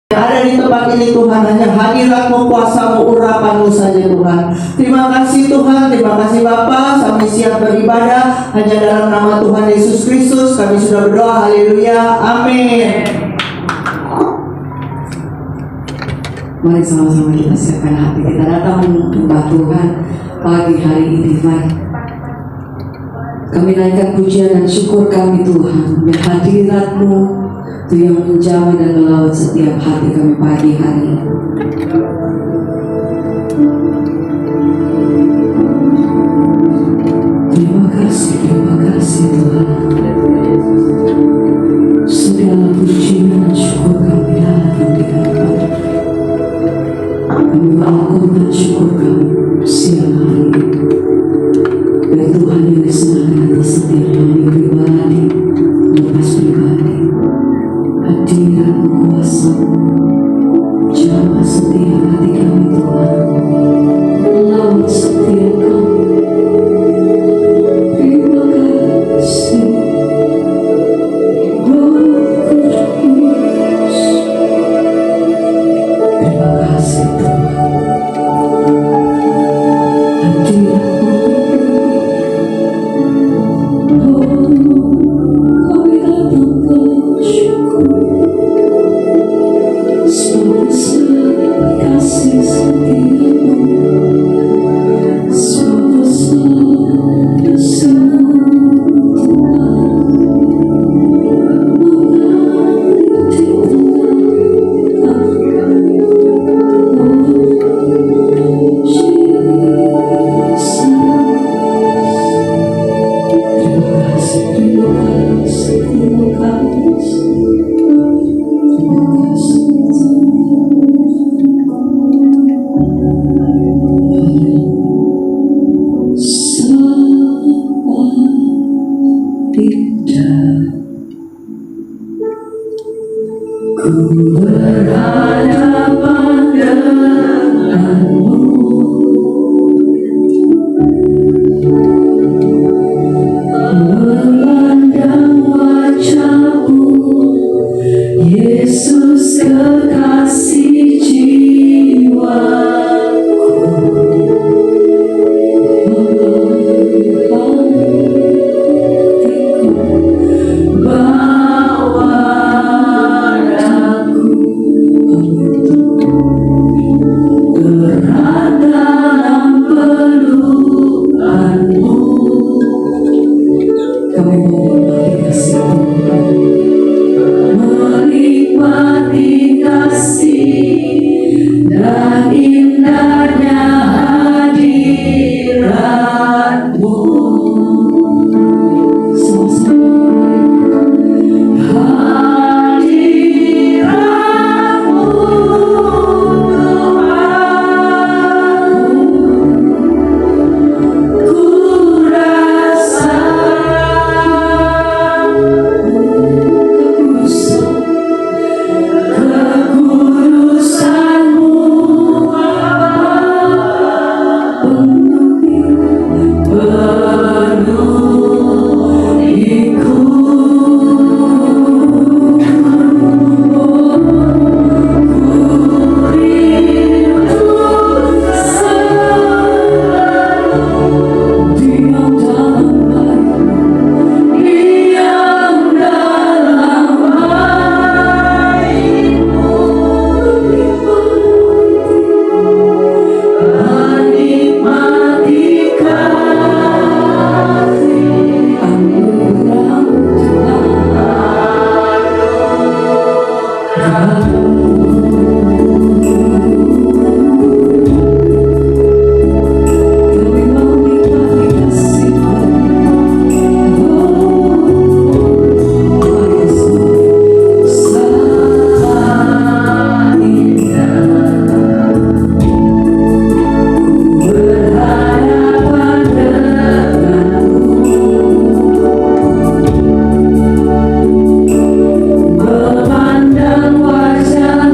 Yang ada di tempat ini Tuhan, hanya hadirat-Mu, kuasa-Mu, urapan-Mu saja Tuhan. Terima kasih Tuhan, terima kasih Bapa. Kami siap beribadah hanya dalam nama Tuhan Yesus Kristus. Kami sudah berdoa, haleluya, amin. Mari sama-sama kita siapkan hati kita datang menyembah Tuhan pagi hari ini. Mari kami naikkan pujian dan syukur kami Tuhan. Ya, hadirat-Mu itu yang menjamah dan melawat setiap hati kami pagi hari ini. Terima kasih Tuhan. Segala pujian dan syukur kami datang di hadapan. Kami mengaturkan syukur kami siang hari ini. Dan Tuhan yang disenangi atas setiap kami pribadi, lepas pribadi. Hadirat kuasa jamah setiap hati kami Tuhan, melawat setiap kami. Terima kasih Roh Kudus. Terima kasih Tuhan. Hadirat-Mu kami datangkan syukur. Kasih setiamu, suatu kasihmu Tuhan, mengalir di tengah Yesus kekasih jiwaku, bawa aku erat dalam pelukan-Mu. Kami menikmati kasih Tuhan, menikmati kasih dan indahnya hadirat-Mu. Hadirat-Mu Tuhan, ku rasa kekudusan-Mu penuhiku. Memandang wajah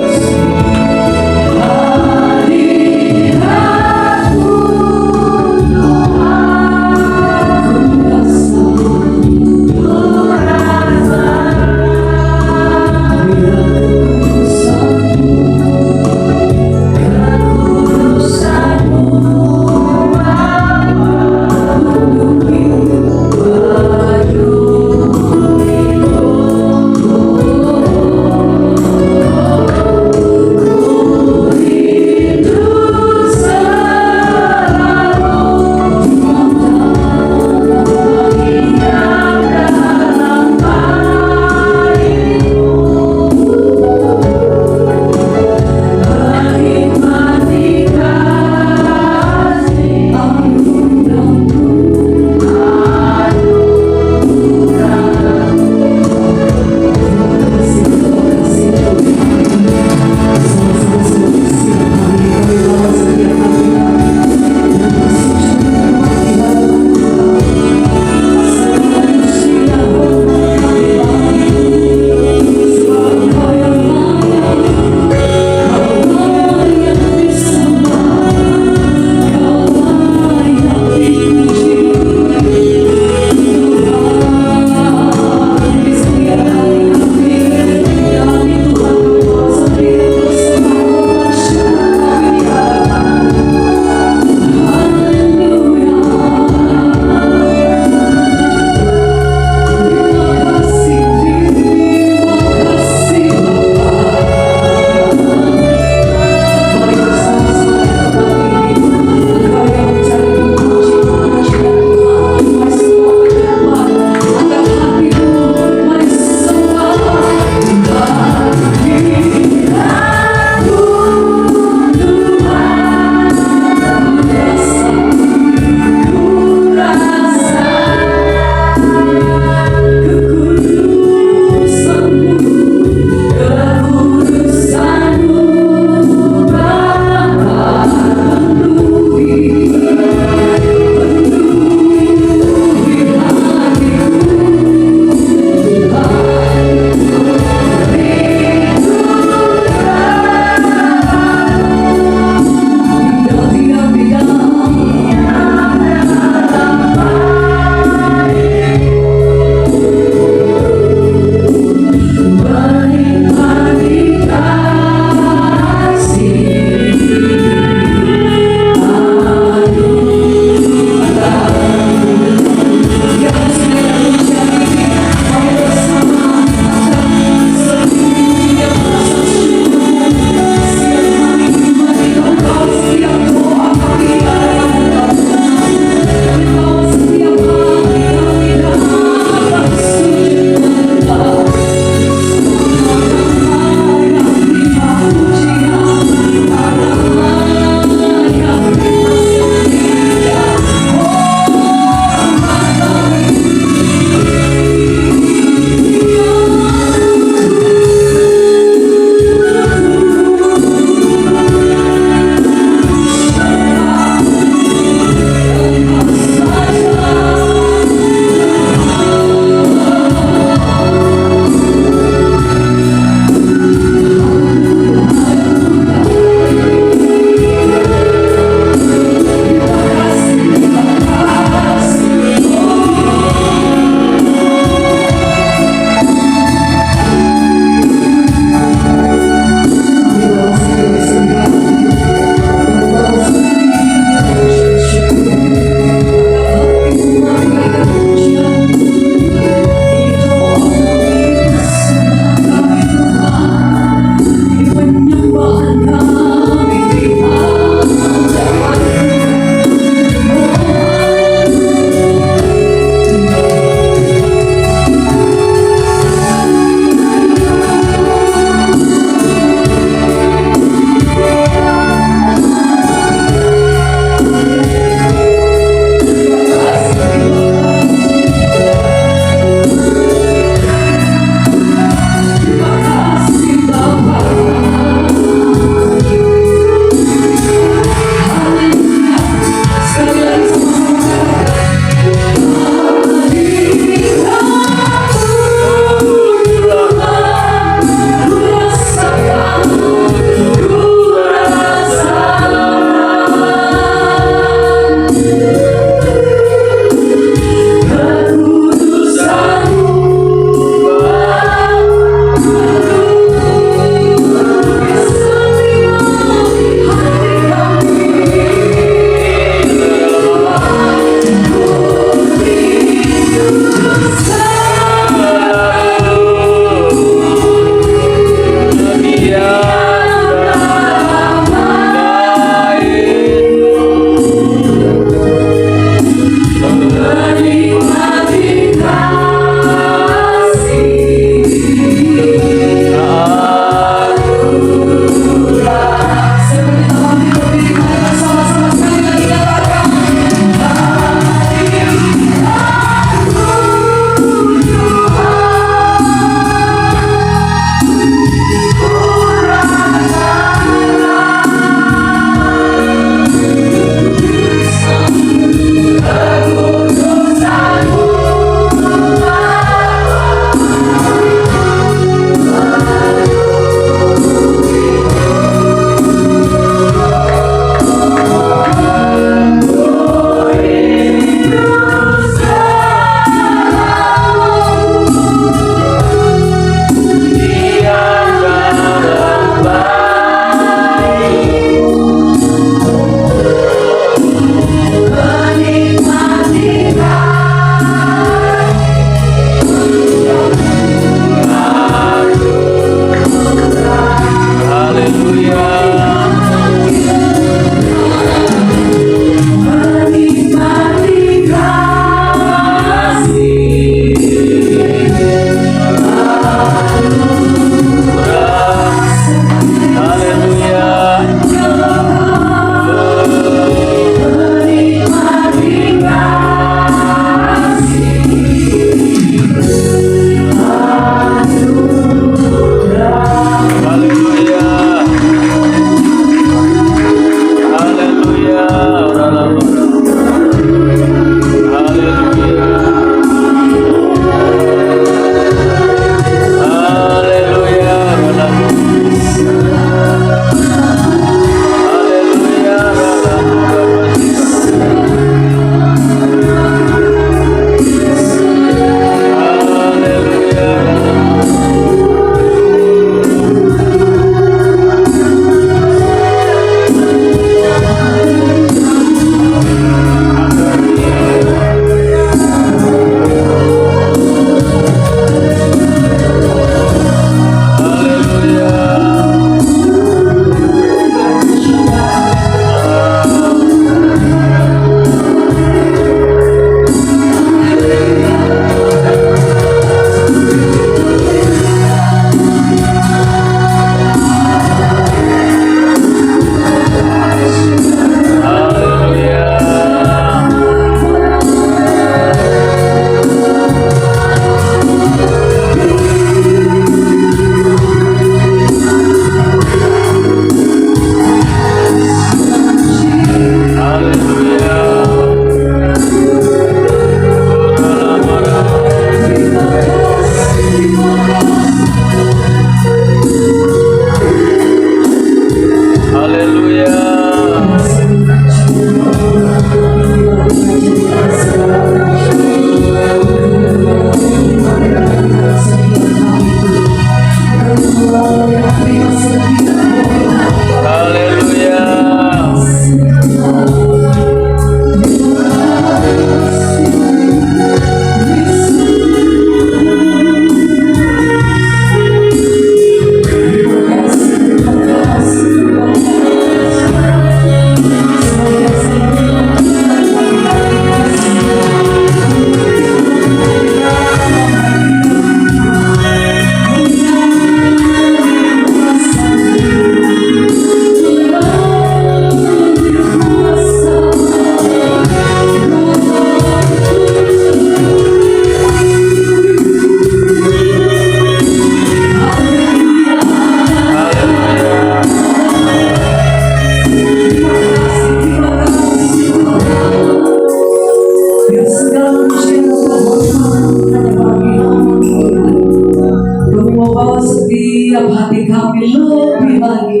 Biar segala pujian dan kehormatan hanya bagi nama Tuhan. Kami mau bawa setiap hati kami lebih lagi.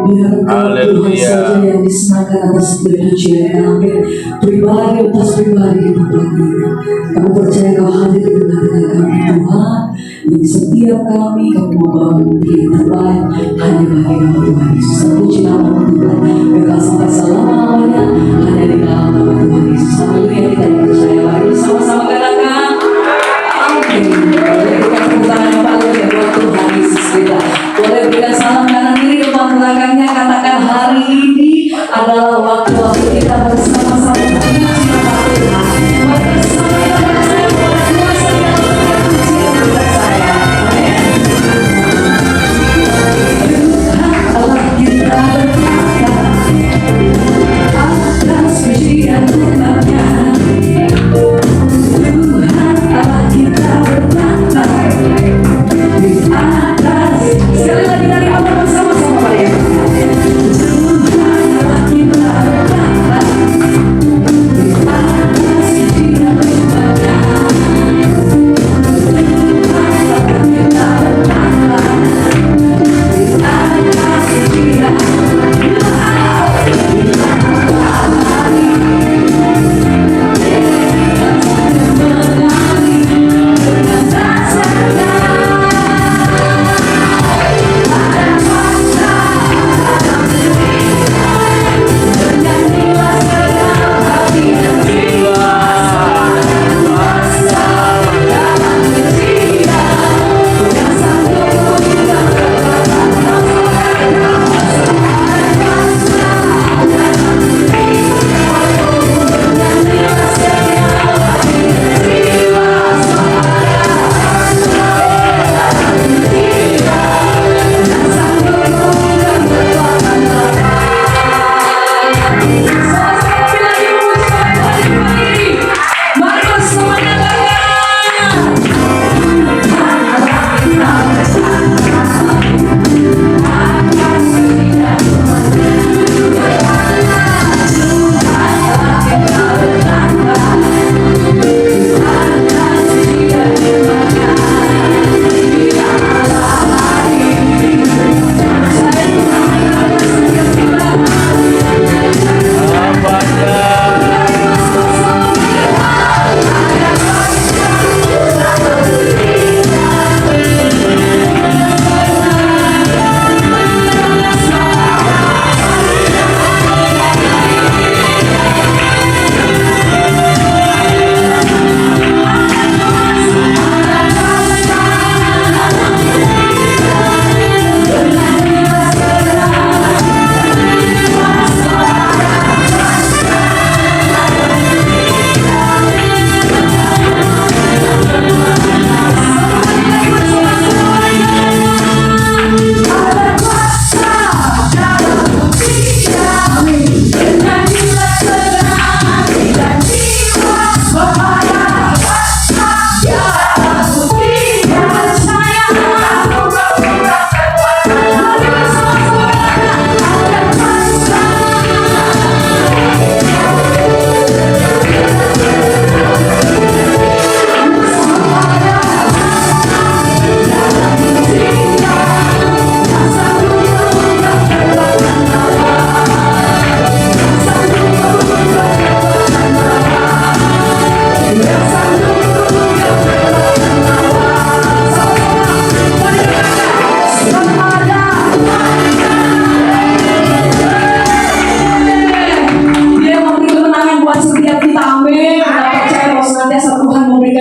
Biar Tuhan saja yang disenangkan atas setiap pujian kami. Pribadi atas pribadi kita lagi. Kami percaya kau hadir di tengah-tengah kami Tuhan. Di setiap kami mau bawa yang terbaik hanya bagi nama Tuhan Yesus. Puji nama Tuhan. Kekal sampai selama-lamanya hanya di dalam nama Tuhan Yesus. Haleluya, kita percaya. Mari sama-sama katakan amin. Boleh berikan tepuk tangan yang paling ya buat Tuhan Yesus kita. Boleh berikan salam kanan kiri depan belakangnya. Katakan hari ini adalah waktu kita bersama-sama memuji nama Tuhan. Mari bersama kita percaya bahwa kuasa di dalam setiap pujian buat saya. Amin. Tuhan Allah kita berkata atas pujian umatnya. Tuhan Allah kita berkata di atas. Sekali lagi dari awal bersama-sama Pak ya. Tuhan Allah kita berkata di atas pujian umatnya. Tuhan Allah kita berkata di atas pujian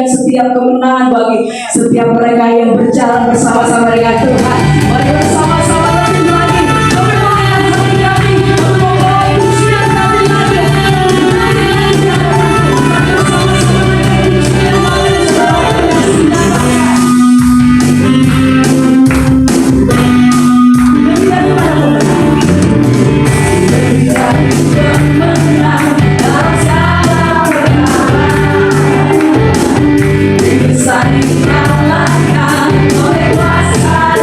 setiap kemenangan bagi setiap mereka yang berjalan bersama-sama dengan Tuhan. Mari bersama-sama lebih lagi memainkan hati kami, membawa pujian kami lagi. Saling kalahkan oleh kuasa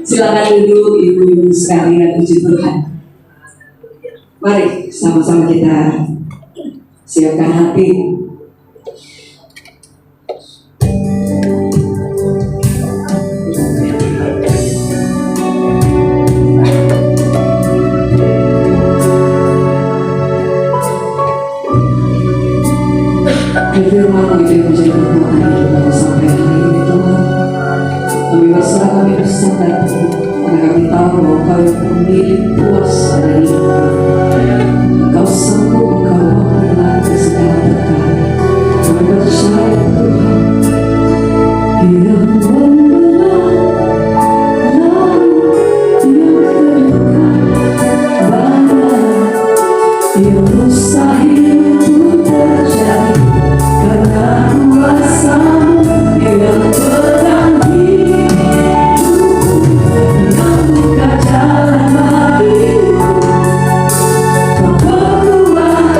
Silakan duduk ibu-ibu sekalian, puji Tuhan. Mari sama-sama kita siapkan hati. Firman itu menjadi kekuatan kita sampai hari ini Tuhan. Kami berserah, kami bersandar karena kami tahu bahwa Kau yang pemilik kuasa dari Kau sanggup, Kau memperlakukan segala perkara. Kami percaya Tuhan yang membelah laut yang terdekat badai yang mustahil untuk terjadi karena kuasa-Mu yang pedang hidupku yang buka jalan bagiku. Kau berkuasa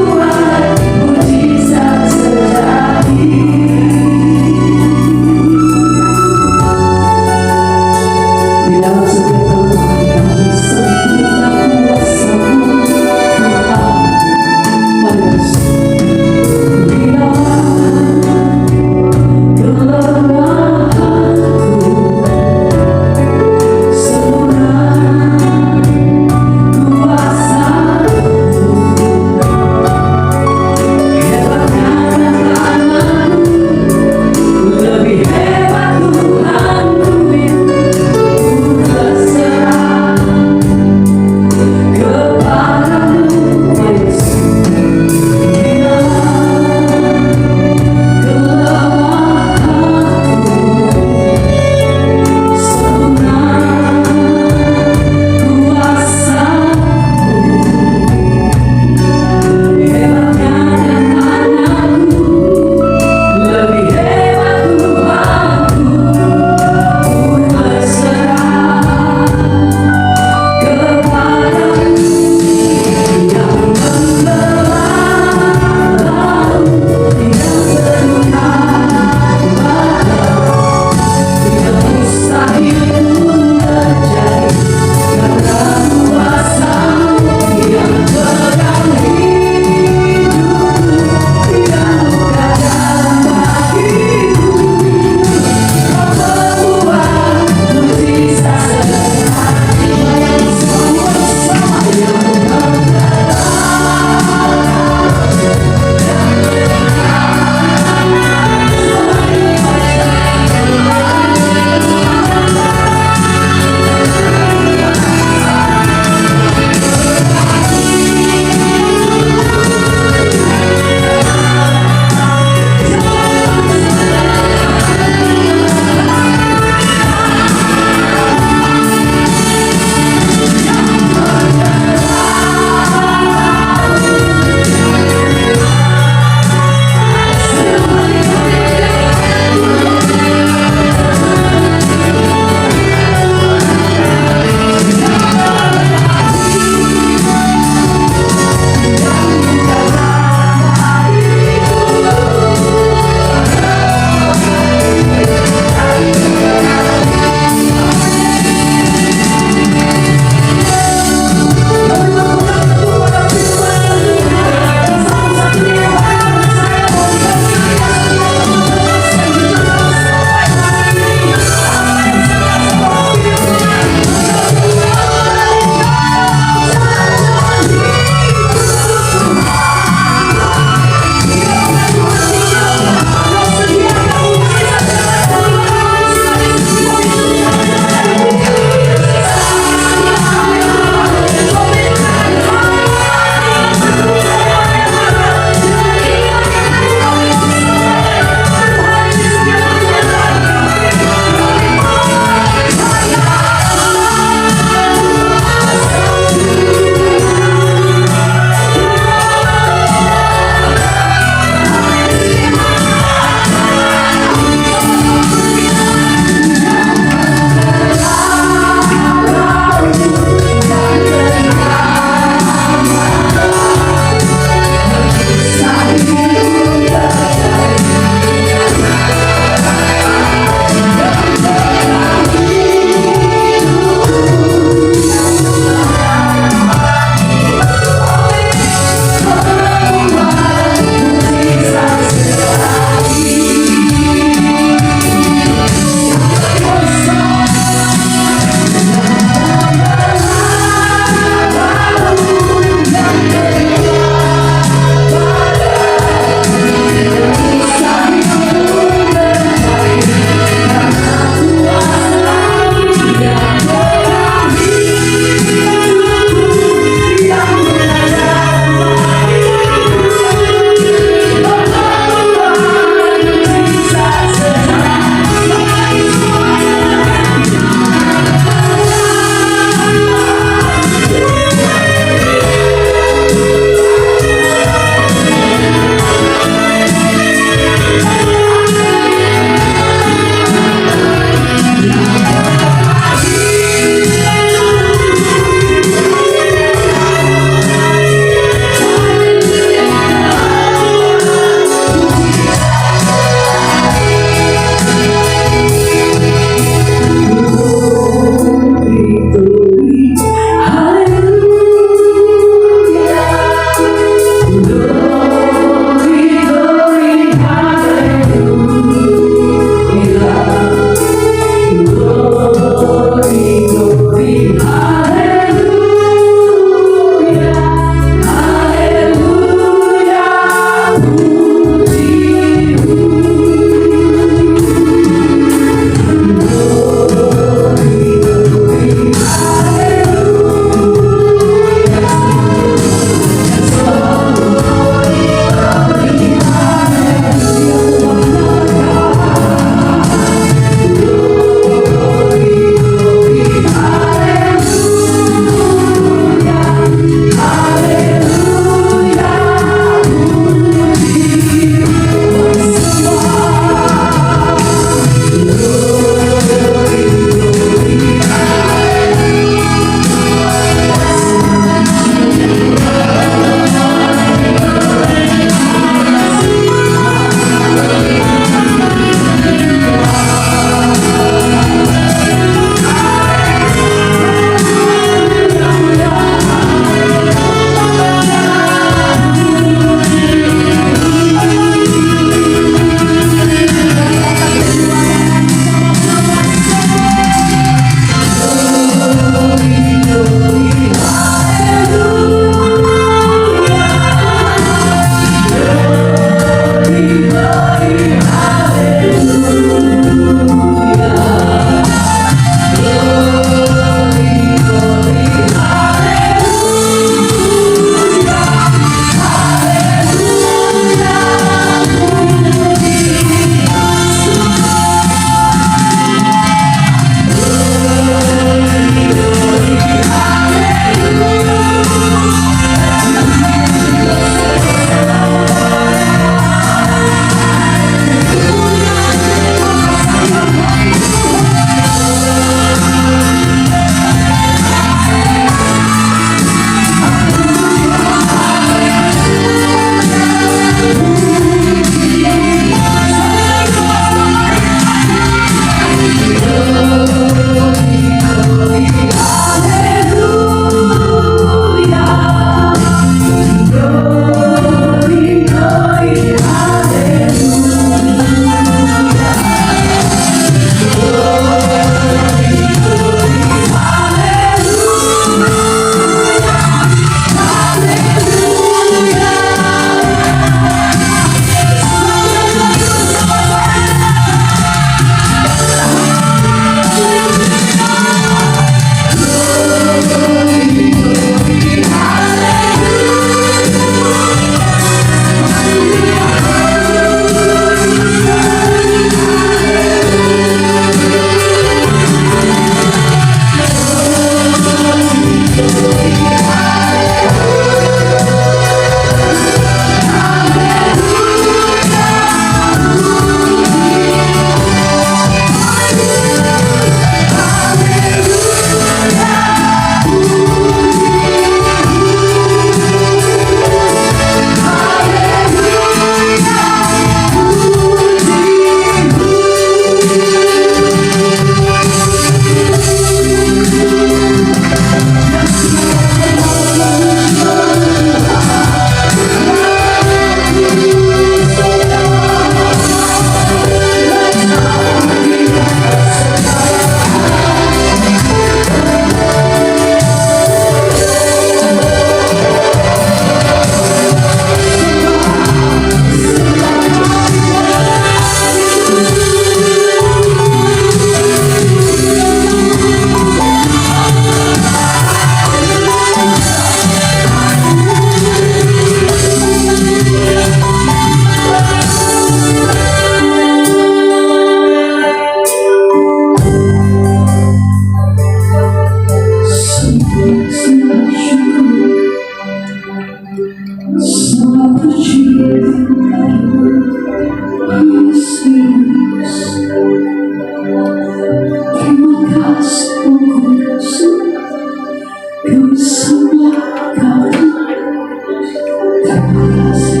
ku sembahkan. Terima kasih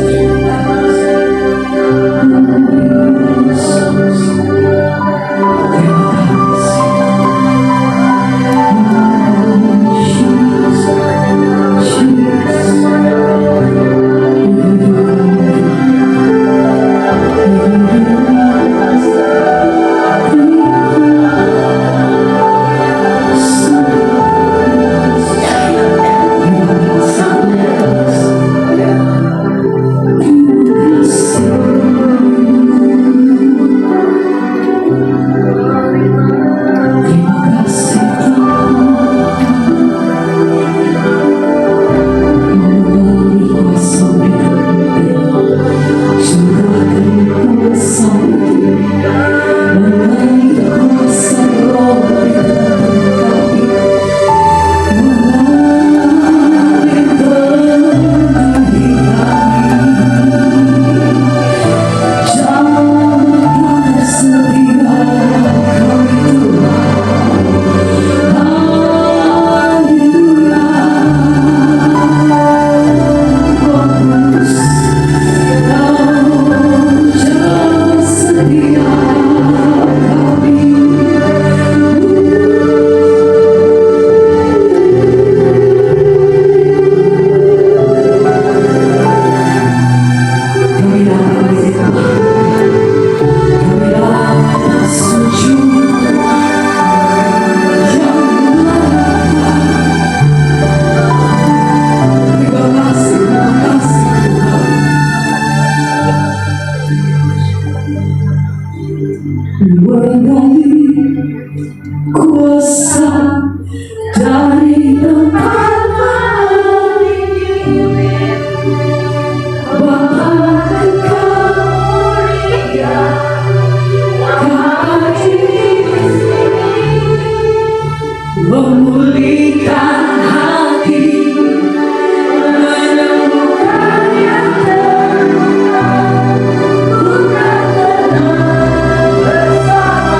Yesus. Terima kasih kuasa dari tempat memulihkan hati, menyembuhkan yang terluka, bukan tenang bersama-mu.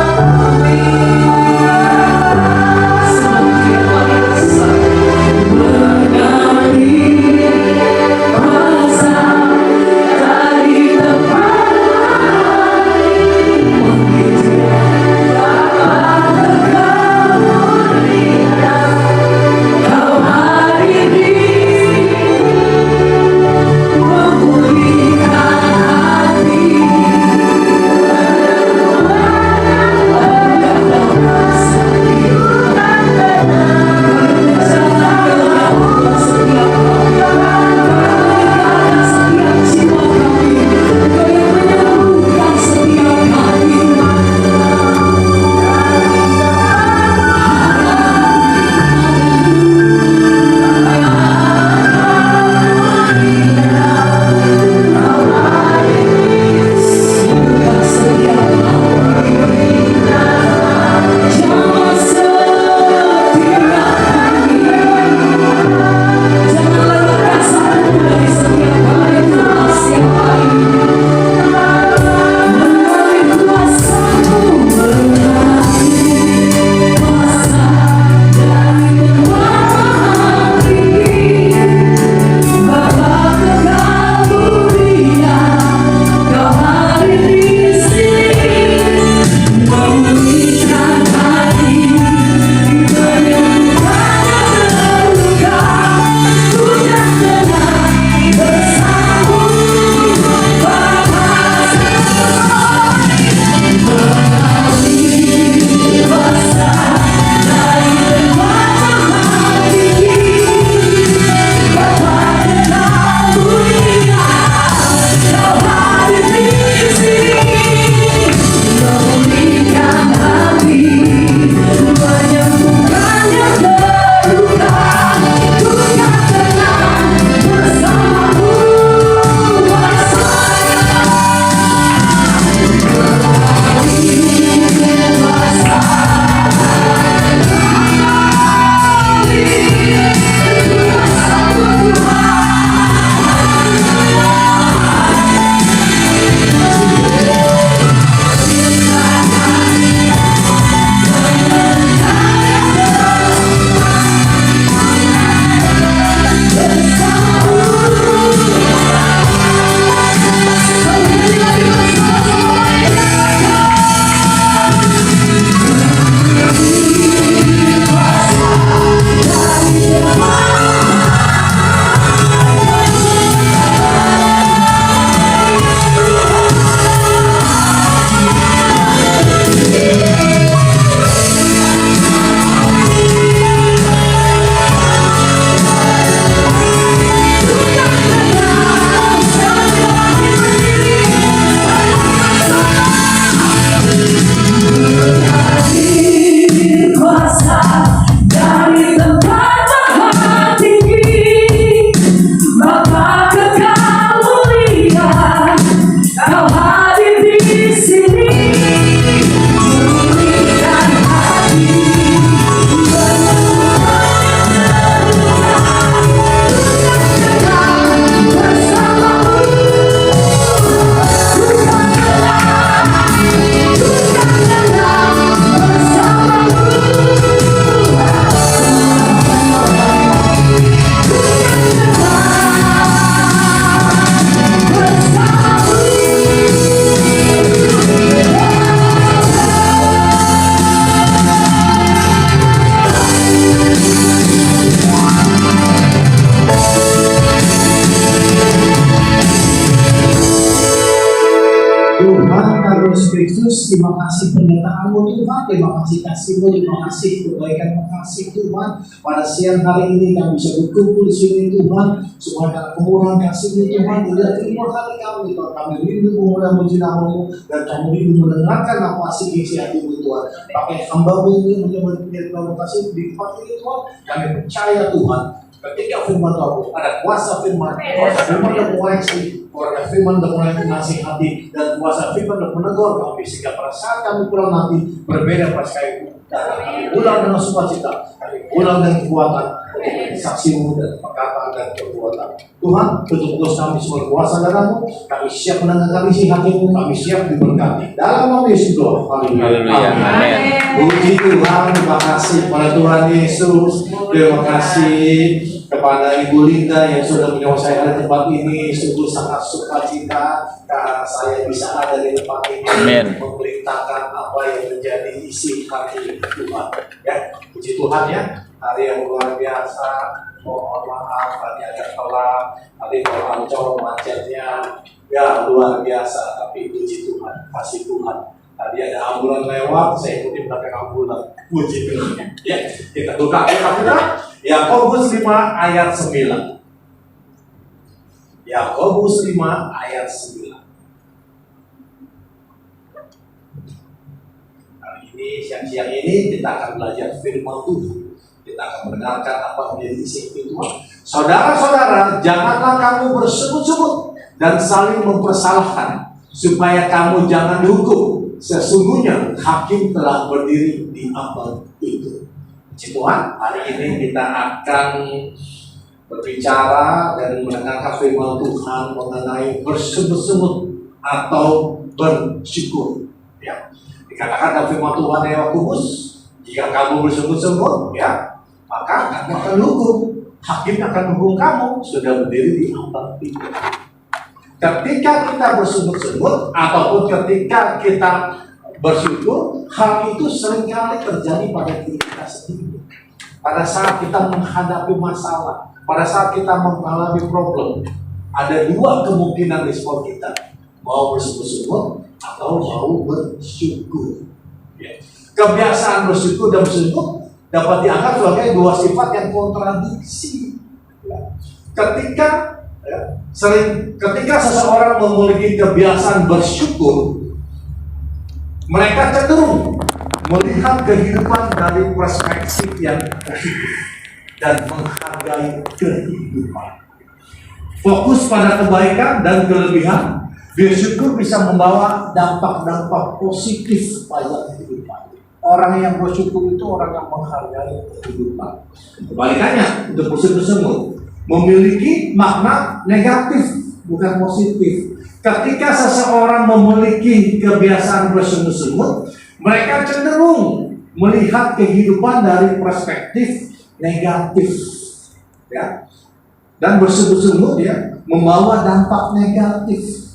Seperti wanita mengambil kuasa dari tempat lain, terima kasih penyertaan-Mu Tuhan, terima kasih kasih-Mu, terima kasih kebaikan kasih Tuhan. Pada siang hari ini kami bisa berkumpul di sini Tuhan, semua karena kemurahan kasih-Mu Tuhan. Tidak terima hati kami, Tuhan. Kami rindu memuji nama-Mu dan kami rindu mendengarkan apa isi hati-Mu Tuhan. Pakai hamba-Mu ini menjadi terima kasih di tempat ini Tuhan. Kami percaya Tuhan, ketika firman Tuhan ada kuasa firman yang mengoreksi, kuasa firman yang menasihati, dan kuasa firman yang menegur kami, sehingga pada saat kami pulang nanti berbeda pas kayak kami pulang dengan sukacita, kami pulang dengan kekuatan untuk saksi-Mu dan perkataan dan perbuatan. Tuhan, tutup kami semua kuasa darah-Mu, kami siap mendengarkan isi hati-Mu, kami siap diberkati. Dalam nama Yesus doa. Haleluya. Amin. Puji Tuhan, terima kasih kepada Tuhan Yesus. Terima kasih kepada Ibu Linda yang sudah menyelesaikan hari tempat ini. Sungguh sangat sukacita karena saya bisa ada di tempat ini. Amin. Memberitakan apa yang menjadi isi hati Tuhan. Ya, puji Tuhan ya. Hari yang luar biasa. Mohon maaf, hari agak telat. Hari ancol macetnya. Ya, luar biasa. Tapi puji Tuhan, kasih Tuhan. Tadi ada ambulan lewat, saya ikuti belakang ambulan. Puji Tuhan. Ya, kita buka ayat Yakobus 5 ayat 9. Yakobus 5 ayat 9. Hari ini, siang-siang ini kita akan belajar firman Tuhan. Kita akan mendengarkan apa menjadi isi firman. Saudara-saudara, janganlah kamu bersebut-sebut dan saling mempersalahkan, supaya kamu jangan dihukum. Sesungguhnya hakim telah berdiri di amal itu. Puji Tuhan, hari ini kita akan berbicara dan mendengarkan firman Tuhan mengenai bersebut-sebut atau bersyukur. Ya, dikatakan dalam firman Tuhan Yakobus, jika kamu bersebut-sebut, ya, maka kamu akan dihukum. Hakim akan menghukum kamu sudah berdiri di amal itu. Ketika kita bersebut-sebut ataupun ketika kita bersyukur, hal itu seringkali terjadi pada diri kita sendiri. Pada saat kita menghadapi masalah, pada saat kita mengalami problem, ada dua kemungkinan respon kita, mau bersebut-sebut atau mau bersyukur. Ya. Kebiasaan bersyukur dan bersyukur dapat dianggap sebagai dua sifat yang kontradiksi. Ya. Ketika seseorang memiliki kebiasaan bersyukur, mereka cenderung melihat kehidupan dari perspektif yang positif dan menghargai kehidupan. Fokus pada kebaikan dan kelebihan, bersyukur bisa membawa dampak-dampak positif pada kehidupan. Orang yang bersyukur itu orang yang menghargai kehidupan. Kebalikannya, untuk bersungguh-sungguh memiliki makna negatif, bukan positif. Ketika seseorang memiliki kebiasaan bersungguh-sungguh, mereka cenderung melihat kehidupan dari perspektif negatif, ya. Dan bersungguh-sungguh ya membawa dampak negatif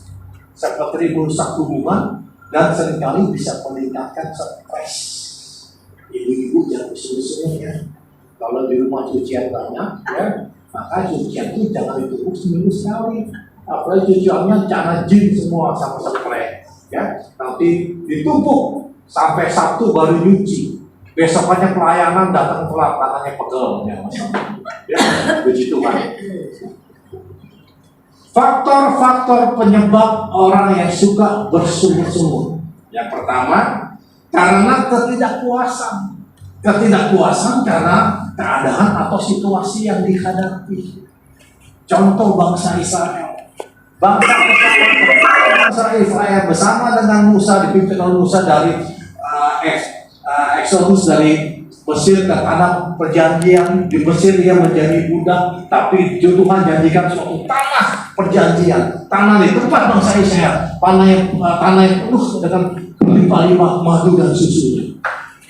seperti merusak hubungan dan seringkali bisa meningkatkan stres. Ibu-ibu jangan bersungguh-sungguh ya. Kalau di rumah cucian banyak, ya, maka cucian itu jangan ditumpuk seminggu sekali. Apalagi cuciannya cara jin semua sama spray, ya. Nanti ditumpuk sampai Sabtu baru nyuci. Besokannya pelayanan datang telat, tangannya pegel, ya, ya, puji Tuhan. Faktor-faktor penyebab orang yang suka bersungguh-sungguh. Yang pertama, karena ketidakpuasan. Ketidakpuasan karena keadaan atau situasi yang dihadapi. Contoh bangsa Israel. Bangsa Israel bersama dengan Musa, dipimpin oleh Musa dari Exodus dari Mesir ke tanah perjanjian. Di Mesir dia menjadi budak, tapi Tuhan janjikan suatu tanah perjanjian, tanah di tempat bangsa Israel, tanah yang penuh dengan limpah-limpah madu dan susunya.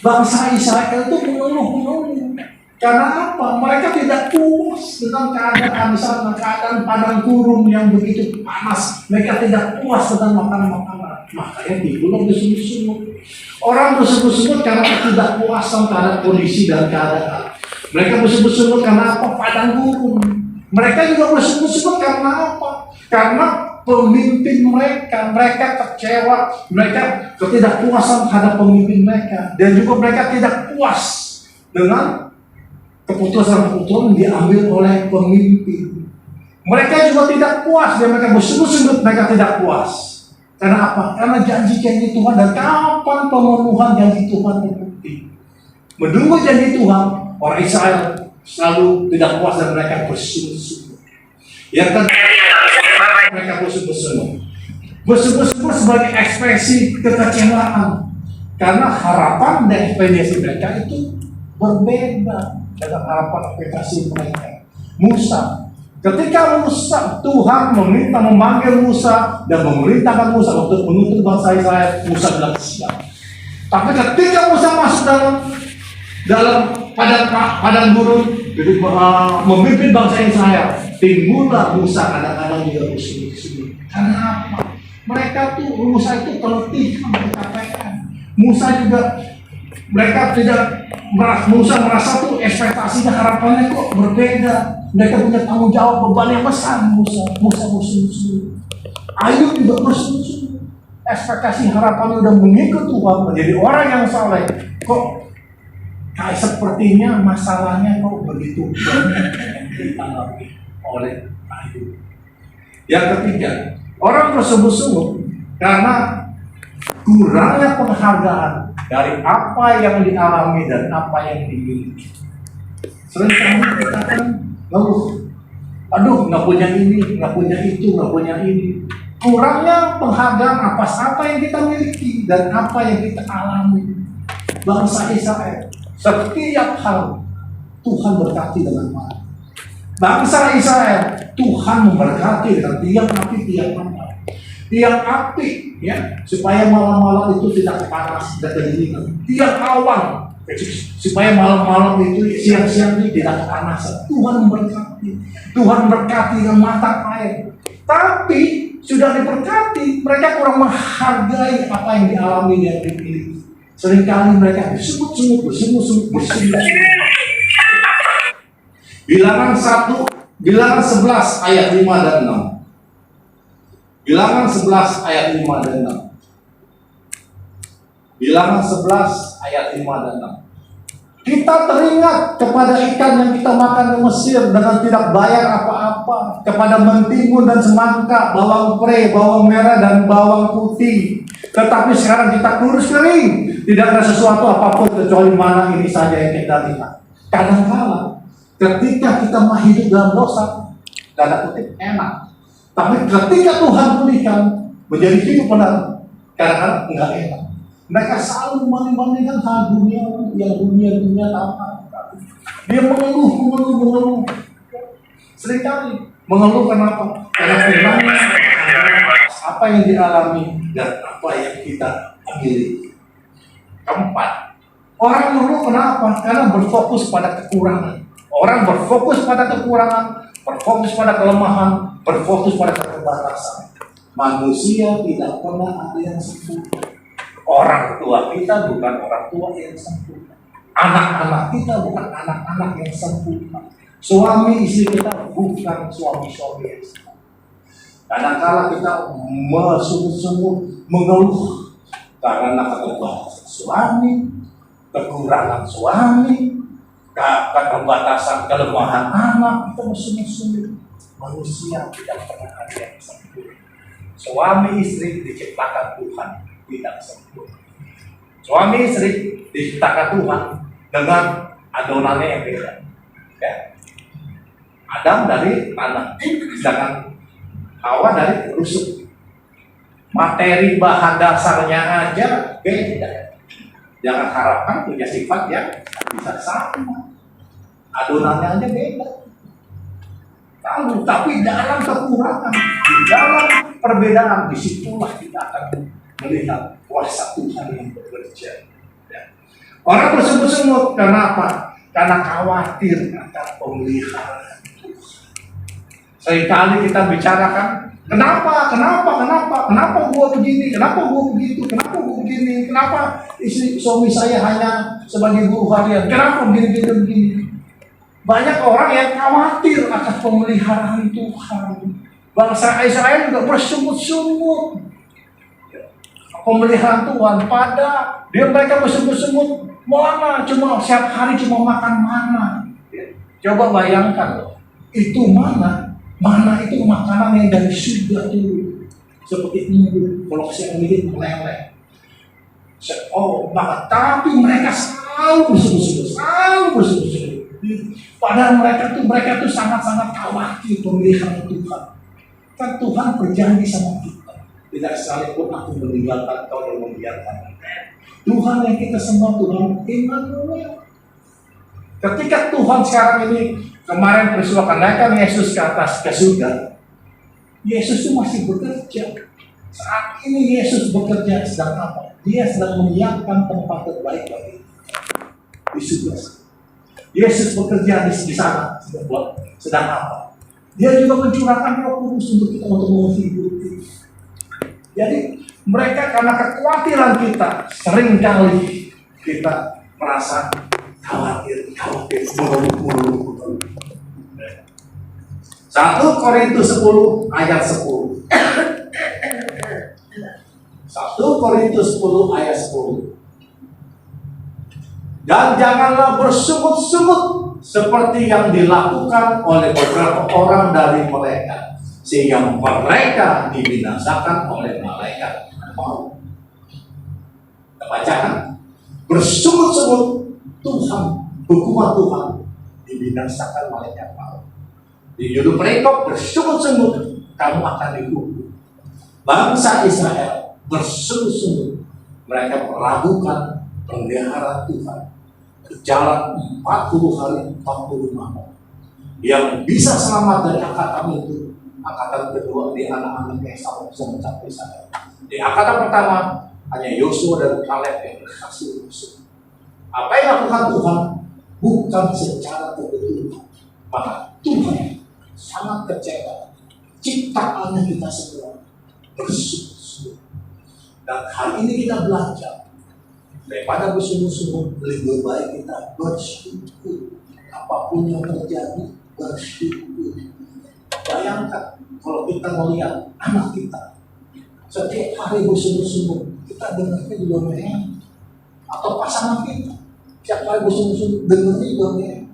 Bangsa Israel itu mengeluh. Karena apa? Mereka tidak puas dengan keadaan di sana, keadaan padang gurun yang begitu panas. Mereka tidak puas dengan makanan-makanan. Makanya dibunuh bersungguh-sungguh. Orang bersungguh-sungguh karena ketidakpuasan terhadap kondisi dan keadaan. Mereka bersungguh-sungguh karena apa? Padang gurun. Mereka juga bersungguh-sungguh karena apa? Karena pemimpin mereka. Mereka kecewa, mereka ketidakpuasan terhadap pemimpin mereka. Dan juga mereka tidak puas dengan keputusan-keputusan yang diambil oleh pemimpin. Mereka juga tidak puas dan mereka bersungut-sungut mereka tidak puas. Karena apa? Karena janji-janji Tuhan dan kapan pemenuhan janji Tuhan terbukti. Menunggu janji Tuhan, orang Israel selalu tidak puas dan mereka bersungut-sungut. Yang kedua, mereka bersungut-sungut. Bersungut-sungut sebagai ekspresi kekecewaan. Karena harapan dan ekspektasi mereka itu berbeda dengan harapan ekspektasi mereka. Musa, ketika Musa, Tuhan memanggil Musa dan memerintahkan Musa untuk menuntut bangsa Israel, Musa bilang siap. Tapi ketika Musa masuk dalam padang gurun memimpin bangsa Israel, timbullah Musa kadang-kadang dia bersungut-sungut. Karena apa? Mereka tuh Musa itu keletihan berkata. Musa juga mereka tidak Musa merasa tuh ekspektasinya harapannya kok berbeda. Mereka punya tanggung jawab beban yang besar. Musa bersungut-sungut. Ayub juga bersungut-sunut. Ekspektasi harapannya udah mengikut Tuhan menjadi orang yang saleh. Kok kayak sepertinya masalahnya kok begitu banyak yang dialami oleh Ayub. Yang ketiga, orang bersungut-sungut karena kurangnya penghargaan dari apa yang dialami dan apa yang dimiliki. Seringkali kita kan ngeluh, aduh nggak punya ini, nggak punya itu, nggak punya ini. Kurangnya penghargaan atas apa yang kita miliki dan apa yang kita alami. Bangsa Israel, setiap hal Tuhan berkati dengan baik. Bangsa Israel, Tuhan memberkati dengan tiang api, ya, supaya malam-malam itu tidak panas dan kedinginan. Tiang awan, supaya malam-malam itu siang-siang itu tidak kepanasan. Tuhan memberkati. Tuhan berkati dengan mata air. Tapi sudah diberkati, mereka kurang menghargai apa yang dialami dan dimiliki. Seringkali mereka bersungut-sungut. Bilangan 11 ayat 5 dan 6. Bilangan 11 ayat 5 dan 6. Bilangan 11 ayat 5 dan 6. Kita teringat kepada ikan yang kita makan di Mesir dengan tidak bayar apa-apa, kepada mentimun dan semangka, bawang pre, bawang merah dan bawang putih. Tetapi sekarang kita kurus kering, tidak ada sesuatu apapun kecuali mana ini saja yang kita lihat. Kadang-kala ketika kita hidup dalam dosa, tanda kutip enak. Tapi ketika Tuhan pulihkan menjadi hidup benar, kadang-kadang enggak enak. Mereka selalu membanding-bandingkan hal dunia yang dunia apa. Dia mengeluh. Seringkali mengeluh kenapa? Karena kurangnya apa yang dialami dan apa yang kita miliki. Keempat, orang mengeluh kenapa? Karena berfokus pada kekurangan. Orang berfokus pada kekurangan, berfokus pada kelemahan, berfokus pada keterbatasan. Manusia tidak pernah ada yang sempurna. Orang tua kita bukan orang tua yang sempurna. Anak-anak kita bukan anak-anak yang sempurna. Suami istri kita bukan suami-suami yang sempurna. Kadang-kala kita mengeluh karena keterbatasan suami, kekurangan suami, keterbatasan kelemahan anak. Kita bersungut-sungut. Manusia tidak pernah ada yang sempurna. Suami istri diciptakan Tuhan tidak sempurna. Suami istri diciptakan Tuhan dengan adonannya yang beda. Ya. Adam dari tanah, sedangkan Hawa dari rusuk. Materi bahan dasarnya aja beda. Jangan harapkan punya sifat yang bisa sama. Adonannya aja beda. Tapi dalam kekurangan, di dalam perbedaan, disitulah kita akan melihat kuasa Tuhan yang bekerja. Ya. Orang bersungut-sungut karena apa? Karena khawatir akan pemeliharaan Tuhan. Seringkali kita bicarakan, kenapa gua begini, kenapa gua begitu, kenapa gua begini, kenapa suami saya hanya sebagai guru harian, kenapa begini. Banyak orang yang khawatir akan pemeliharaan Tuhan. Bangsa Israel juga bersungut-sungut. Pemeliharaan Tuhan pada mereka bersungut-sungut mana cuma setiap hari cuma makan mana. Coba bayangkan loh, itu mana itu makanan yang dari surga itu seperti ini kalau saya melihat meleleh. Oh, maka tapi mereka selalu bersungut-sungut. Padahal mereka tuh sangat-sangat khawatir pemeliharaan Tuhan. Kan Tuhan berjanji sama kita, tidak sekalipun aku meninggalkan kau dan membiarkan. Tuhan yang kita sembah Tuhan Immanuel. Ketika Tuhan sekarang ini kemarin peristiwa kenaikan Yesus ke atas ke surga, Yesus itu masih bekerja. Saat ini Yesus bekerja sedang apa? Dia sedang menyiapkan tempat terbaik bagi di surga. Yesus bekerja di sana sedang apa? Dia juga mencurahkan Roh Kudus untuk kita untuk menghidupi. Jadi mereka karena kekhawatiran kita seringkali kita merasa khawatir, mulu. 1 Korintus 10 ayat 10. 1 Korintus 10 ayat 10. Dan janganlah bersungut-sungut seperti yang dilakukan oleh beberapa orang dari mereka, sehingga mereka dibinasakan oleh malaikat maut. Kita bacakan, bersungut-sungut Tuhan, hukuman Tuhan dibinasakan malaikat maut. Di judul perikop, bersungut-sungut kamu akan dihukum. Bangsa Israel bersungut-sungut, mereka meragukan pemeliharaan Tuhan. Berjalan 40 hari 40 malam. Yang bisa selamat dari angkatan itu, angkatan kedua di anak-anak Esau bisa mencapai sana. Di angkatan pertama hanya Yosua dan Kaleb yang berhasil masuk. Apa yang dilakukan Tuhan bukan secara kebetulan, maka Tuhan sangat kecewa. Ciptaannya kita semua bersungut-sungut. Dan hari ini kita belajar, daripada bersungut-sungut, lebih baik kita bersyukur. Apapun yang terjadi, bersyukur. Bayangkan kalau kita melihat anak kita setiap hari bersungut-sungut, kita dengarnya juga mereka. Atau pasangan kita setiap hari bersungut-sungut, dengarnya juga mereka.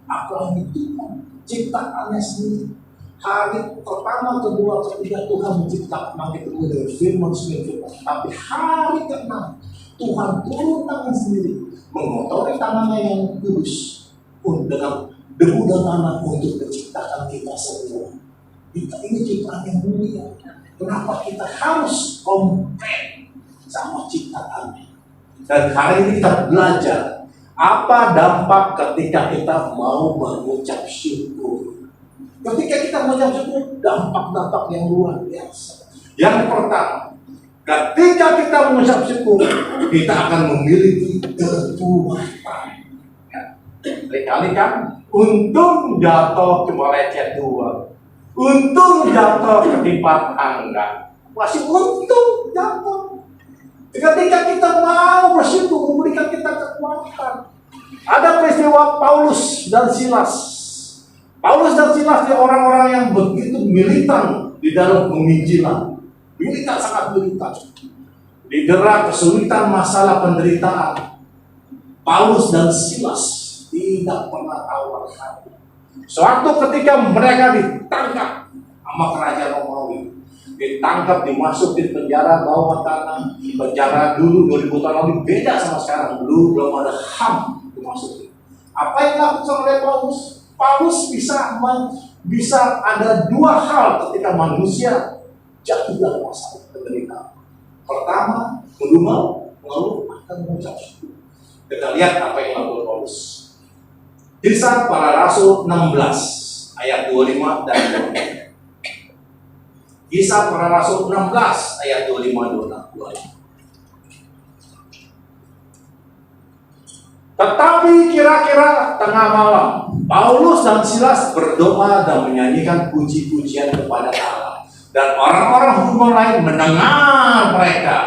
Apalagi Tuhan ciptaannya sendiri. Hari pertama, kedua, ketiga Tuhan menciptakan langit itu dengan firman. Tapi hari ke-6 Tuhan turun tangan sendiri, mengotori tangannya yang kudus dengan debu dan tanah untuk menciptakan kita semua. Kita ini ciptaan yang mulia. Kenapa kita harus compare sama ciptaannya? Dan hari ini kita belajar apa dampak ketika kita mau mengucap syukur. Ketika kita mengucap syukur, dampak-dampak yang luar biasa. Yang pertama, ketika kita mengucap syukur, kita akan memiliki kekuatan. Kali-kali kan, untung jatuh cuma lecet 2, untung jatuh ketimpa tangga, masih untung jatuh. Ketika kita mau bersyukur, memberikan kita kekuatan. Ada peristiwa Paulus dan Silas. Paulus dan Silas dia orang-orang yang begitu militan di dalam penginjilan. Militan, sangat militan. Didera kesulitan masalah penderitaan, Paulus dan Silas tidak pernah tawar hati. Suatu ketika mereka ditangkap sama kerajaan Romawi, ditangkap, dimasukin penjara bawah tanah. Penjara dulu 2000 tahun lalu beda sama sekarang. Dulu belum ada HAM dimasukin. Apa yang dilakukan oleh Paulus? Paulus bisa ada 2 hal ketika manusia jatuh dalam masalah penderitaan. Pertama, mengeluh akan mengucap syukur. Kita lihat apa yang dilakukan Paulus. Kisah Para Rasul 16 ayat 25 dan 26. Kisah Para Rasul 16 ayat 25 dan 26. Tetapi kira-kira tengah malam, Paulus dan Silas berdoa dan menyanyikan puji-pujian kepada Allah. Dan orang-orang hukum lain mendengar mereka.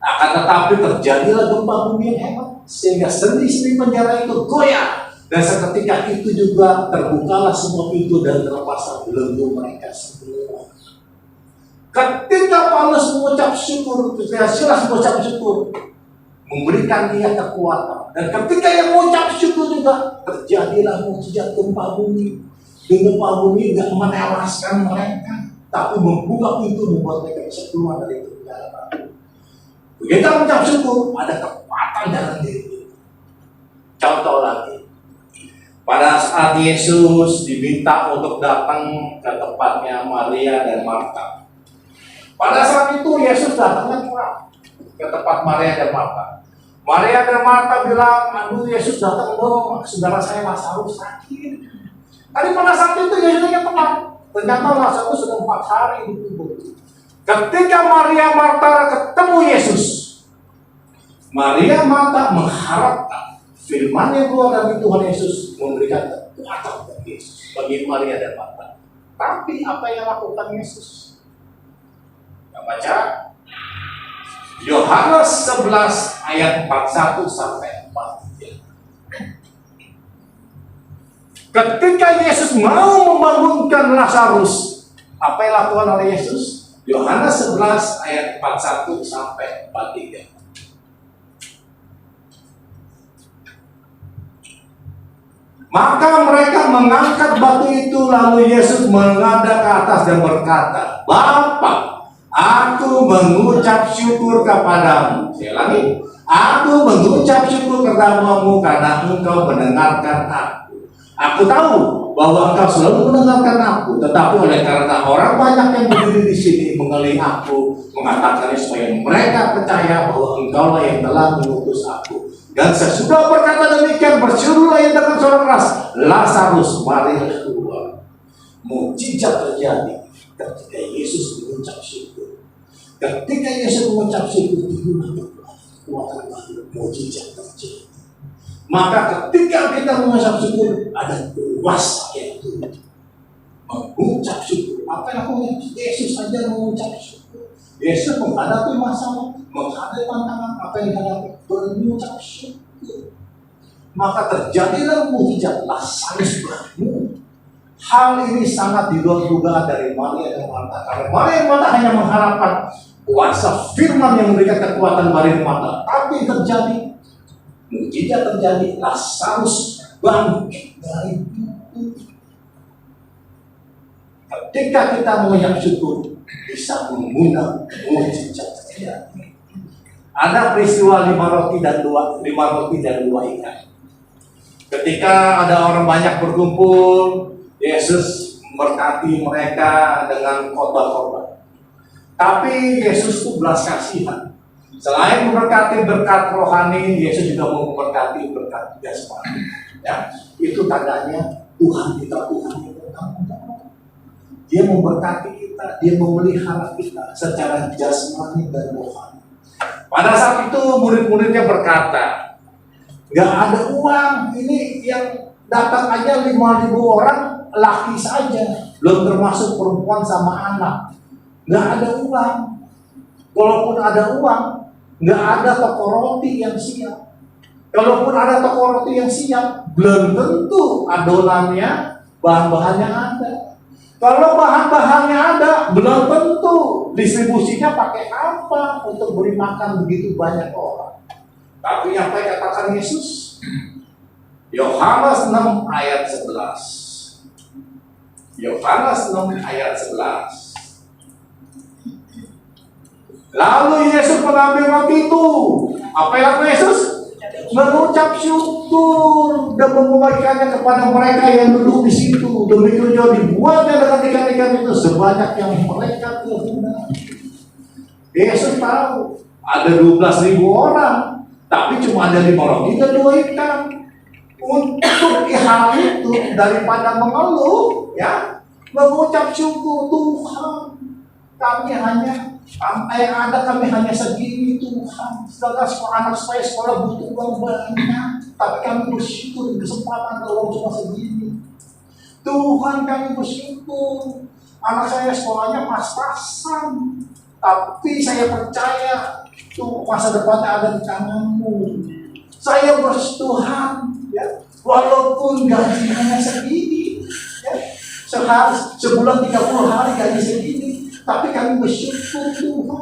Akan tetapi terjadilah gempa bumi yang hebat, sehingga sendi-sendi penjara itu goyah, Dan seketika itu juga terbukalah semua pintu dan terlepaslah belenggu mereka semua. Ketika Paulus mengucap syukur, ketika Silas mengucap syukur, memberikan dia kekuatan. Dan ketika ia mengucap syukur juga, terjadilah mukjizat gempa bumi. Gempa bumi tidak menewaskan mereka, tapi membuka pintu membuat mereka bisa keluar dari penjara. Begitu mengucap syukur, ada kekuatan dalam diri. Contoh lagi, pada saat Yesus diminta untuk datang ke tempatnya Maria dan Marta. Pada saat itu Yesus datangnya pulang ke tempat Maria dan Marta. Maria dan Marta bilang, aduh Yesus datang dong, saudara saya Lazarus sakit. Tadi pada saat itu Yesusnya tenang. Ternyata Lazarus sudah 4 hari di kubur. Ketika Maria Marta ketemu Yesus, Maria Marta mengharapkan firman yang keluar dari Tuhan Yesus memberikan kekuatan bagi Yesus, bagi Maria dan Marta. Tapi apa yang lakukan Yesus? Kita baca Yohanes 11 ayat 41 sampai 43. Ketika Yesus mau membangunkan Lazarus, apa yang dilakukan oleh Yesus? Yohanes 11 ayat 41 sampai 43. Maka mereka mengangkat batu itu, lalu Yesus menghadap ke atas dan berkata, Bapa, aku mengucap syukur kepadamu. Saya ulangi, aku mengucap syukur kepadamu karena engkau mendengarkan aku. Aku tahu bahwa engkau selalu mendengarkan aku, tetapi oleh karena orang banyak yang berdiri di sini mengeling aku, mengatakannya supaya mereka percaya bahwa engkaulah yang telah mengutus aku. Dan sesudah berkata demikian, berserulah ia dengan suara keras, Lazarus, marilah keluar. Mukjizat terjadi ketika Yesus mengucap syukur. Ketika Yesus mengucap syukur, timbullah kekuatan baru, mukjizat terjadi. Maka ketika kita mengucap syukur, ada kuasa yang turun. Mengucap syukur, apa yang lakukan Yesus saja mengucap syukur. Yesus menghadapi masalah, menghadapi tantangan, apa yang dihadapi, mengucap syukur. Maka terjadilah mukjizat, Lazarus bangun. Hal ini sangat di luar dugaan dari Maria dan Marta. Karena Maria dan Marta hanya mengharapkan kuasa firman yang memberikan kekuatan Maria dan Marta. Tapi terjadi mukjizat, terjadi, Lazarus bangkit dari kubur. Ketika kita mengucap syukur, bisa mengundang mukjizat terjadi. Ada peristiwa 5 roti dan 2 ikan. Ketika ada orang banyak berkumpul, Yesus memberkati mereka dengan khotbah-khotbah. Tapi Yesus itu belas kasihan. Selain memberkati berkat rohani, Yesus juga memberkati berkat jasmani. Ya, itu tandanya Tuhan kita, Tuhan yang bertanggung jawab. Dia memberkati kita, dia memelihara kita secara jasmani dan rohani. Pada saat itu murid-muridnya berkata, nggak ada uang, ini yang datang aja 5.000 orang, laki saja, belum termasuk perempuan sama anak. Nggak ada uang. Walaupun ada uang, nggak ada toko roti yang siap. Kalaupun ada toko roti yang siap, belum tentu adonannya, bahan-bahannya ada. Kalau bahan-bahannya ada, belum tentu distribusinya pakai apa untuk beri makan begitu banyak orang. Tapi apa yang katakan Yesus? Yohanes 6 ayat 11. Yohanes 6 ayat 11. Lalu Yesus mengambil roti itu. Apa yang lakukan Yesus? Mengucap syukur dan membagikannya kepada mereka yang duduk di situ. Demikian juga dibuatnya dengan ikan-ikan itu sebanyak yang mereka kehendaki. Yesus tahu ada 12.000 orang, tapi cuma ada 5 roti dan 2 ikan. Untuk hal itu daripada mengeluh, ya, mengucap syukur, Tuhan, kami hanya kami hanya segini Tuhan. Sedangkan anak saya sekolah butuh uang banyak, tapi kami bersyukur kesempatan kalau cuma segini. Tuhan, kami bersyukur anak saya sekolahnya pas-pasan, tapi saya percaya tuh masa depannya ada di tanganmu. Saya bersyukur Tuhan, ya, Walaupun gaji hanya segini, ya, sebulan 30 hari gaji segini, tapi kami bersyukur Tuhan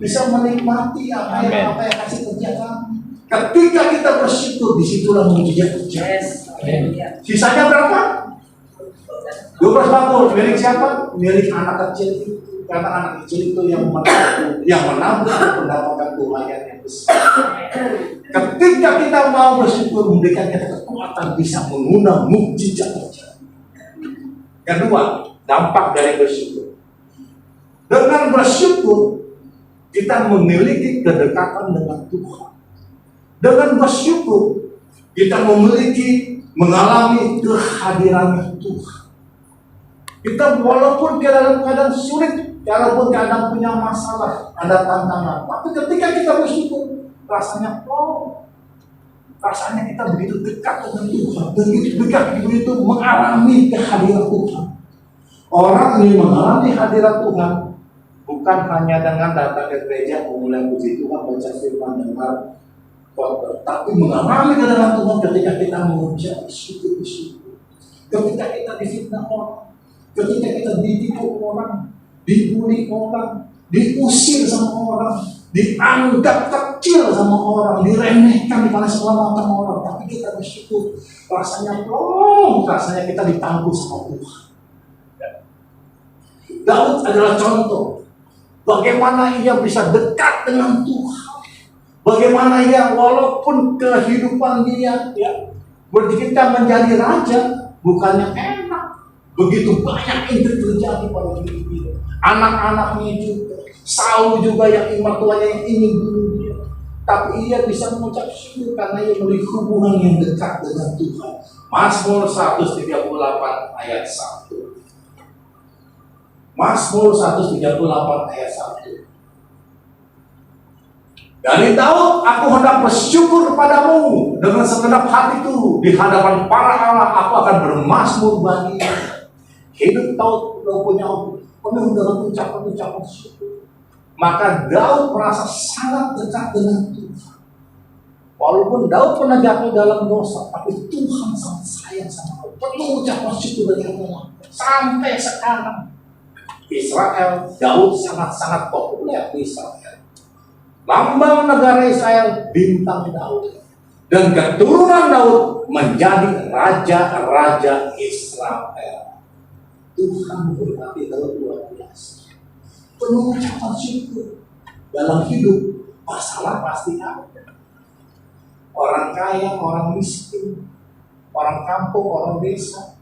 bisa menikmati apa yang kasih kerja kami. Ketika kita bersyukur, disitulah mujizat terjadi. Sisanya berapa? 12 bakul. Milik siapa? Milik anak kecil itu. Karena anak kecil itu yang menambah pendapatan Tuhan yang besar. Ketika kita mau bersyukur, memberikan kita kekuatan bisa mengundang mujizat terjadi. Kedua, dampak dari bersyukur. Dengan bersyukur, kita memiliki kedekatan dengan Tuhan. Dengan bersyukur, kita mengalami kehadiran Tuhan. Kita walaupun dalam keadaan sulit, walaupun keadaan punya masalah, ada tantangan, tapi ketika kita bersyukur, rasanya rasanya kita begitu dekat dengan Tuhan, begitu mengalami kehadiran Tuhan. Orang yang mengalami hadirat Tuhan bukan hanya dengan datang ke gereja, mulai puji Tuhan, baca firman, dengar, tapi mengalami kehadiran Tuhan ketika kita mengucap syukur, ketika kita difitnah orang, ketika kita ditipu orang, dibully orang, diusir sama orang, dianggap kecil sama orang, diremehkan di depan sekelompok orang, tapi kita bersyukur, rasanya kita ditangguh sama Tuhan. Daud adalah contoh bagaimana ia bisa dekat dengan Tuhan. Bagaimana ia walaupun kehidupan dia kita menjadi raja bukannya enak. Begitu banyak intrik terjadi pada hidup dia. Anak-anaknya juga, Saul juga yang mertuanya yang ingin bunuh dia. Tapi ia bisa mengucap syukur karena ia memiliki hubungan yang dekat dengan Tuhan. Mazmur 138 ayat 1. Mazmur 138 ayat 1. Dari Daud, aku hendak bersyukur kepadamu dengan segenap hatiku di hadapan para Allah. Aku akan bermazmur bagi hidup Daud punya penuh dengan ucapan-ucapan syukur. Maka Daud merasa sangat dekat dengan Tuhan. Walaupun Daud pernah jatuh dalam dosa, tapi Tuhan sangat sayang sama Daud. Penuh ucapan syukur dari Allah. Sampai sekarang Israel, Daud sangat-sangat populer di Israel. Lambang negara Israel, bintang Daud. Dan keturunan Daud menjadi raja-raja Israel. Tuhan memberkati Daud luar biasa. Penuh ucapan syukur. Dalam hidup, masalah pasti ada. Orang kaya, orang miskin, orang kampung, orang desa,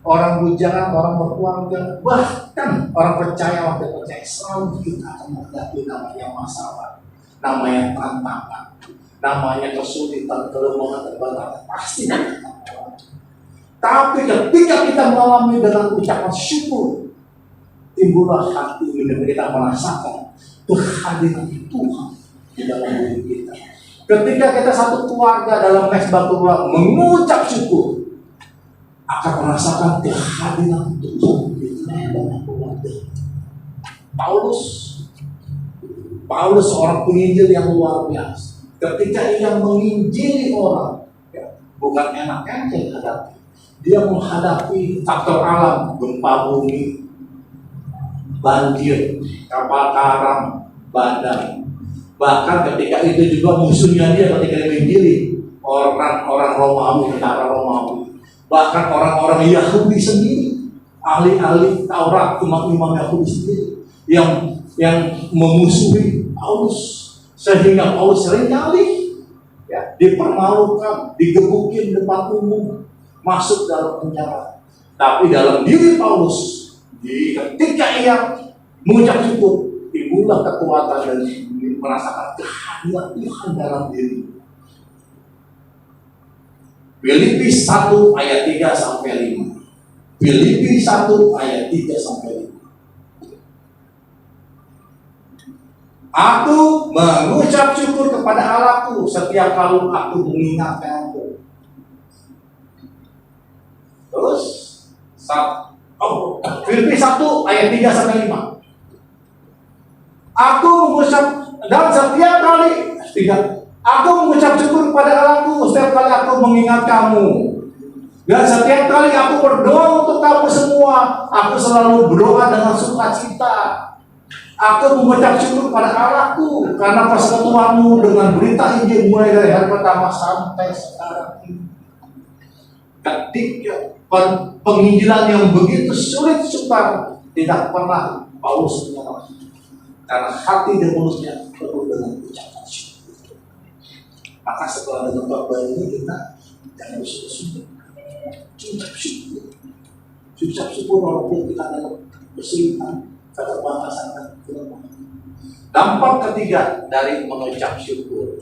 orang bujangan, orang berkeluarga, bahkan orang percaya, orang percaya, selalu kita akan menghadapi namanya masalah, namanya tantangan, namanya kesulitan, kelemahan, terbalik, pasti ada. Tapi ketika kita mengalami dengan ucapan syukur, timbullah hati kita merasakan kehadiran Tuhan di dalam diri kita. Ketika kita satu keluarga dalam mesbah Tuhan mengucap syukur, akan merasakan kehadiran Tuhan di dalam keluarga. Paulus seorang penginjil yang luar biasa. Ketika ia menginjili orang, bukan enak-enak dihadapi. Dia menghadapi faktor alam, gempa bumi, banjir, kapal karam, badai. Bahkan ketika itu juga musuhnya dia ketika dia menginjili orang-orang Romawi, tentara Romawi. Bahkan orang-orang Yahudi sendiri, ahli-ahli Taurat, imam-imam Yahudi sendiri yang memusuhi Paulus, sehingga Paulus seringkali dipermalukan, digebukin depan umum, masuk dalam penjara. Tapi dalam diri Paulus, ketika ia mengucap syukur, timbullah kekuatan dan merasakan kehadiran Tuhan dalam diri. Filipi 1 ayat 3 sampai 5. Filipi 1 ayat 3 sampai 5. Aku mengucap syukur kepada Allahku setiap kali aku mengingatkanmu. Terus Filipi 1 ayat 3 sampai 5. Aku mengucap dan setiap kali aku mengucap syukur kepada Allahku setiap kali aku mengingat kamu. Dan setiap kali aku berdoa untuk kamu semua, aku selalu berdoa dengan sukacita. Aku mengucap syukur pada Allahku karena persekutuanmu dengan berita Injil mulai dari hari pertama sampai sekarang ini. Ketika penginjilan yang begitu sulit sukar tidak pernah Paulus menyerah, karena hati dan mulutnya penuh dengan ucapan syukur. Maka setelah dengan khotbah ini kita jangan bersyukur, ucap syukur, ucap syukur walaupun kita dalam kesulitan, keterbatasan dan kelemahan. Dampak ketiga dari mengucap syukur,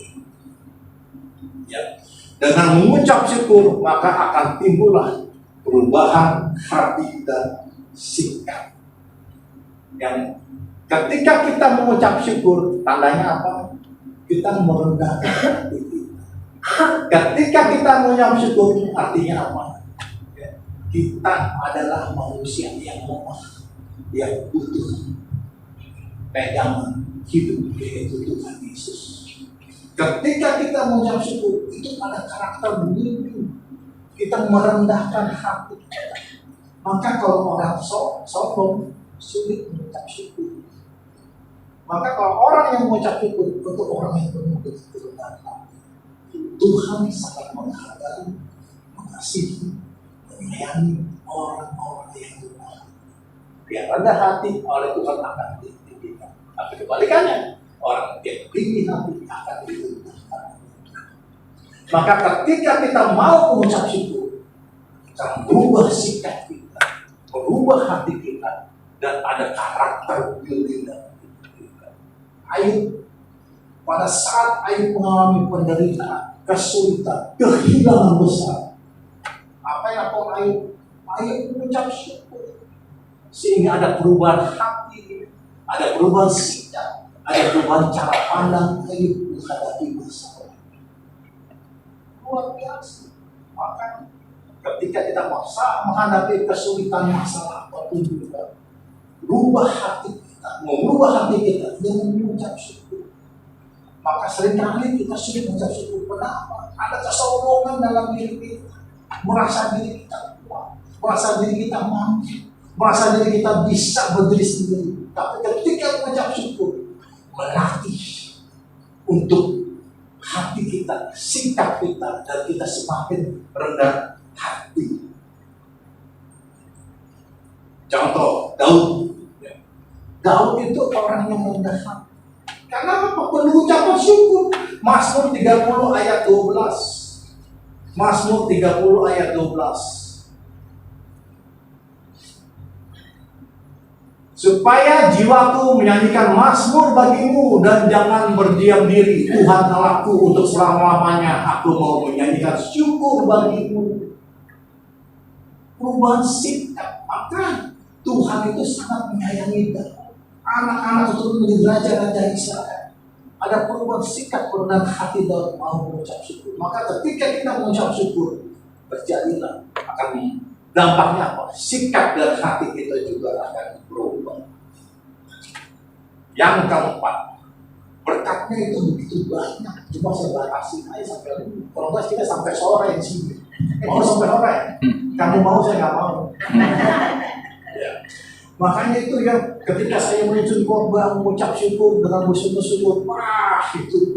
ya, dengan mengucap syukur maka akan timbullah perubahan hati dan sikap. Yang ketika kita mengucap syukur, tandanya apa? Kita merendahkan hati kita. Ketika kita mengucap syukur, artinya apa? Kita adalah manusia yang lemah, yang butuh pegangan hidup, yaitu Tuhan Yesus. Ketika kita mengucap syukur, itu ada karakter begini. Kita merendahkan hati kita. Maka kalau orang sombong, sulit mengucap syukur. Maka kalau orang yang mengucap syukur, untuk orang yang penuh kerendahan hati, Tuhan sangat menghargai, mengasihi, menyayangi orang-orang yang lemah. Yang rendah hati oleh Tuhan akan ditinggikan. Tapi kebalikannya, orang yang tinggi hati akan direndahkan. Maka ketika kita mau mengucap syukur, kita berubah sikap kita, berubah hati kita, dan ada karakter building dalam hidup kita. Ayub, pada saat Ayub mengalami penderitaan, kesulitan, kehilangan besar, apa yang lakukan Ayub? Ayub mengucap syukur, sehingga ada perubahan hati, ada perubahan sikap, ada perubahan cara pandang Ayub menghadapi masalah. Luar biasa. Maka ketika kita menghadapi kesulitan masalah apapun juga, rubah hati kita, mengubah hati kita dengan mengucap syukur. Maka seringkali kita sulit mengucap syukur. Kenapa? Ada kesombongan dalam diri kita, merasa diri kita kuat, merasa diri kita mampu, merasa diri kita bisa berdiri sendiri. Tapi ketika mengucap syukur, melatih untuk hati kita, sikap kita, dan kita semakin rendah hati. Contoh, Daud. Daud itu orang yang rendah hati. Karena apa? Penuh ucapan syukur. Mazmur 30 ayat 12. Mazmur 30 ayat 12. Supaya jiwaku menyanyikan mazmur bagimu dan jangan berdiam diri, Tuhan Allahku, untuk selama-lamanya aku mau menyanyikan syukur bagimu. Perubahan sikap. Maka Tuhan itu sangat menyayangi anak-anak untuk menjadi raja-raja Israel. Ada perubahan sikap, perubahan hati dalam mau mengucap syukur. Maka ketika kita mengucap syukur, terjadilah akan dampaknya apa? Sikap dan hati kita juga akan berubah. Yang keempat, berkatnya itu begitu banyak. Cuma saya batasi aja sampai ini. Kalau nggak kita sampai sore di sini. Mau sampai sore? Kamu mau, saya nggak mau. Ya. Makanya itu yang ketika saya menyusun khotbah, mengucap syukur dengan bersyukur, wah itu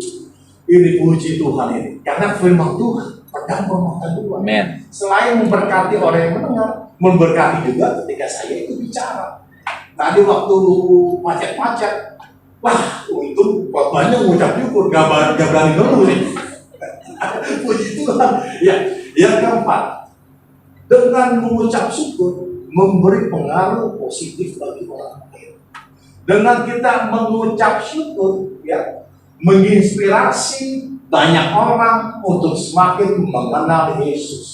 ini puji Tuhan ini. Karena firman Tuhan pedang bermata dua. Amen. Selain memberkati orang yang mendengar, memberkati juga ketika saya itu bicara. Tadi waktu macet-macet, wah untung khotbahnya mengucap syukur, gak berani dulu nih. Puji Tuhan. Ya, yang keempat, dengan mengucap syukur memberi pengaruh positif bagi orang lain. Dengan kita mengucap syukur, ya, menginspirasi banyak orang untuk semakin mengenal Yesus.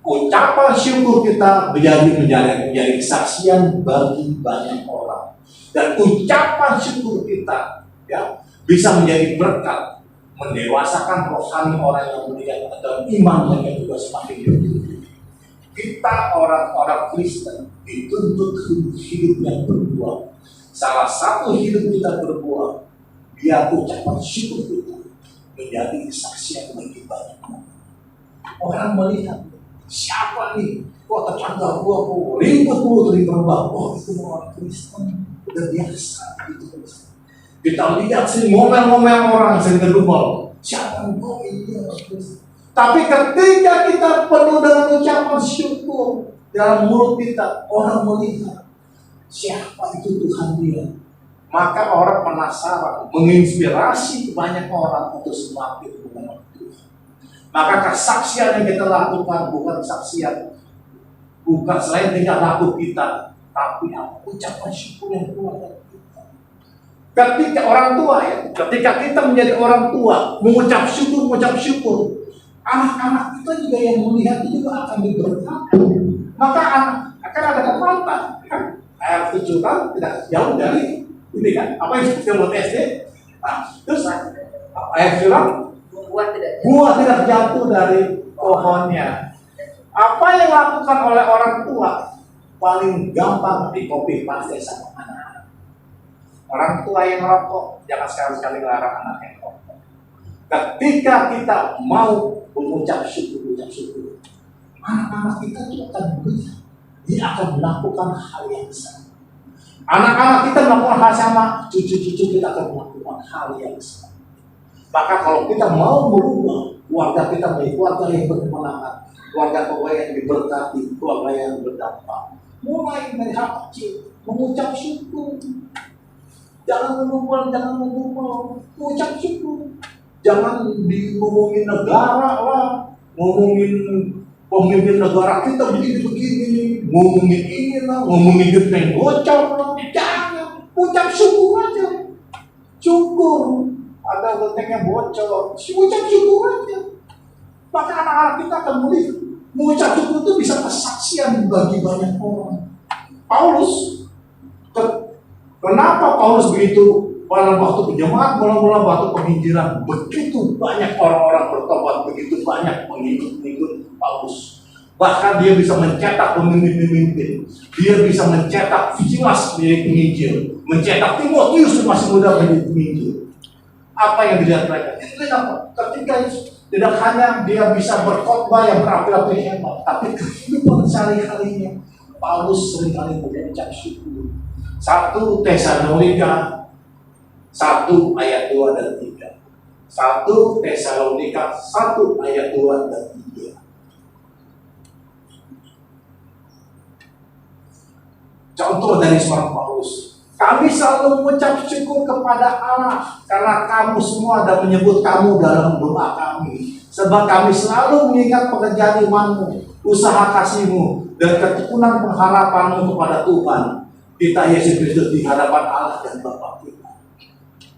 Ucapan syukur kita menjadi kesaksian bagi banyak orang. Dan ucapan syukur kita, ya, bisa menjadi berkat, mendewasakan rohani orang yang melihat dan iman mereka juga semakin tinggi. Kita orang-orang Kristen dituntut hidup yang berbuah. Salah satu hidup kita berbuah, biar ucapan syukur kita menjadi kesaksian bagi banyak orang. Orang melihat Siapa nih? Kok tetangga gua kok ribut mulu dari berbau? Oh, itu orang Kristen. Udah biasa gitu. Kita lihat sih ngomel-ngomel orang sering tergumul. Siapa nih? Oh iya Kristen. Tapi ketika kita penuh dengan ucapan syukur dalam mulut kita, orang melihat siapa itu Tuhan dia. Maka orang penasaran, menginspirasi banyak orang untuk semakin mengenal Tuhan. Maka kesaksian yang kita lakukan bukan kesaksian, bukan selain tingkah laku kita, tapi apa? Ucapan syukur yang keluar dari kita. Ketika orang tua ya, ketika kita menjadi orang tua, mengucap syukur, anak-anak kita juga yang melihat itu juga akan diberkati. Maka akan ada kekuatan. Ayat 7 kan tidak jauh dari ini kan, apa yang kita buat SD? Terus ayat bilang buah tidak jatuh dari pohonnya. Apa yang dilakukan oleh orang tua paling gampang di copy paste sama anak. Orang tua yang merokok jangan sekali-sekali larang anaknya merokok. Ketika kita mau mengucap syukur, anak-anak kita itu akan melihat, dia akan melakukan hal yang sama. Anak-anak kita melakukan hal sama, cucu-cucu kita akan melakukan hal yang sama. Maka kalau kita mau merubah keluarga kita menjadi keluarga yang berkemenangan, keluarga yang diberkati, keluarga yang berdampak, mulai dari hal kecil, mengucap syukur. Jangan ngomong, mengucap syukur. Jangan ngomongin negara lah, ngomongin pemimpin negara kita begini, ngomongin ini lah, ngomongin geteng bocor lah. Jangan, ucap syukur aja. Syukur. Ada getengnya bocor, ucap syukur aja. Maka anak-anak kita akan melihat, mengucap syukur itu bisa kesaksian bagi banyak orang. Paulus, kenapa Paulus begitu? Pada waktu penjemaat, mula-mula waktu penginjilan, begitu banyak orang-orang bertobat, begitu banyak pengikut-pengikut Paulus. Bahkan dia bisa mencetak pemimpin-pemimpin, dia bisa mencetak Silas menjadi penginjil, mencetak Timotius masih muda menjadi penginjil. Apa yang dilihat mereka? Itu apa? Ketika tidak hanya dia bisa berkhotbah yang berapi-api hebat, tapi kehidupan sehari-harinya Paulus seringkali mengucap syukur. 1 Tesalonika 1 ayat 2 dan 3. 1 Tesalonika 1 ayat 2 dan 3. Contoh dari seorang Paulus. Kami selalu mengucap syukur kepada Allah karena kamu semua dan menyebut kamu dalam doa kami. Sebab kami selalu mengingat pekerjaan imanmu, usaha kasihmu, dan ketekunan pengharapanmu kepada Tuhan kita Yesus Kristus di hadapan Allah dan Bapa kita.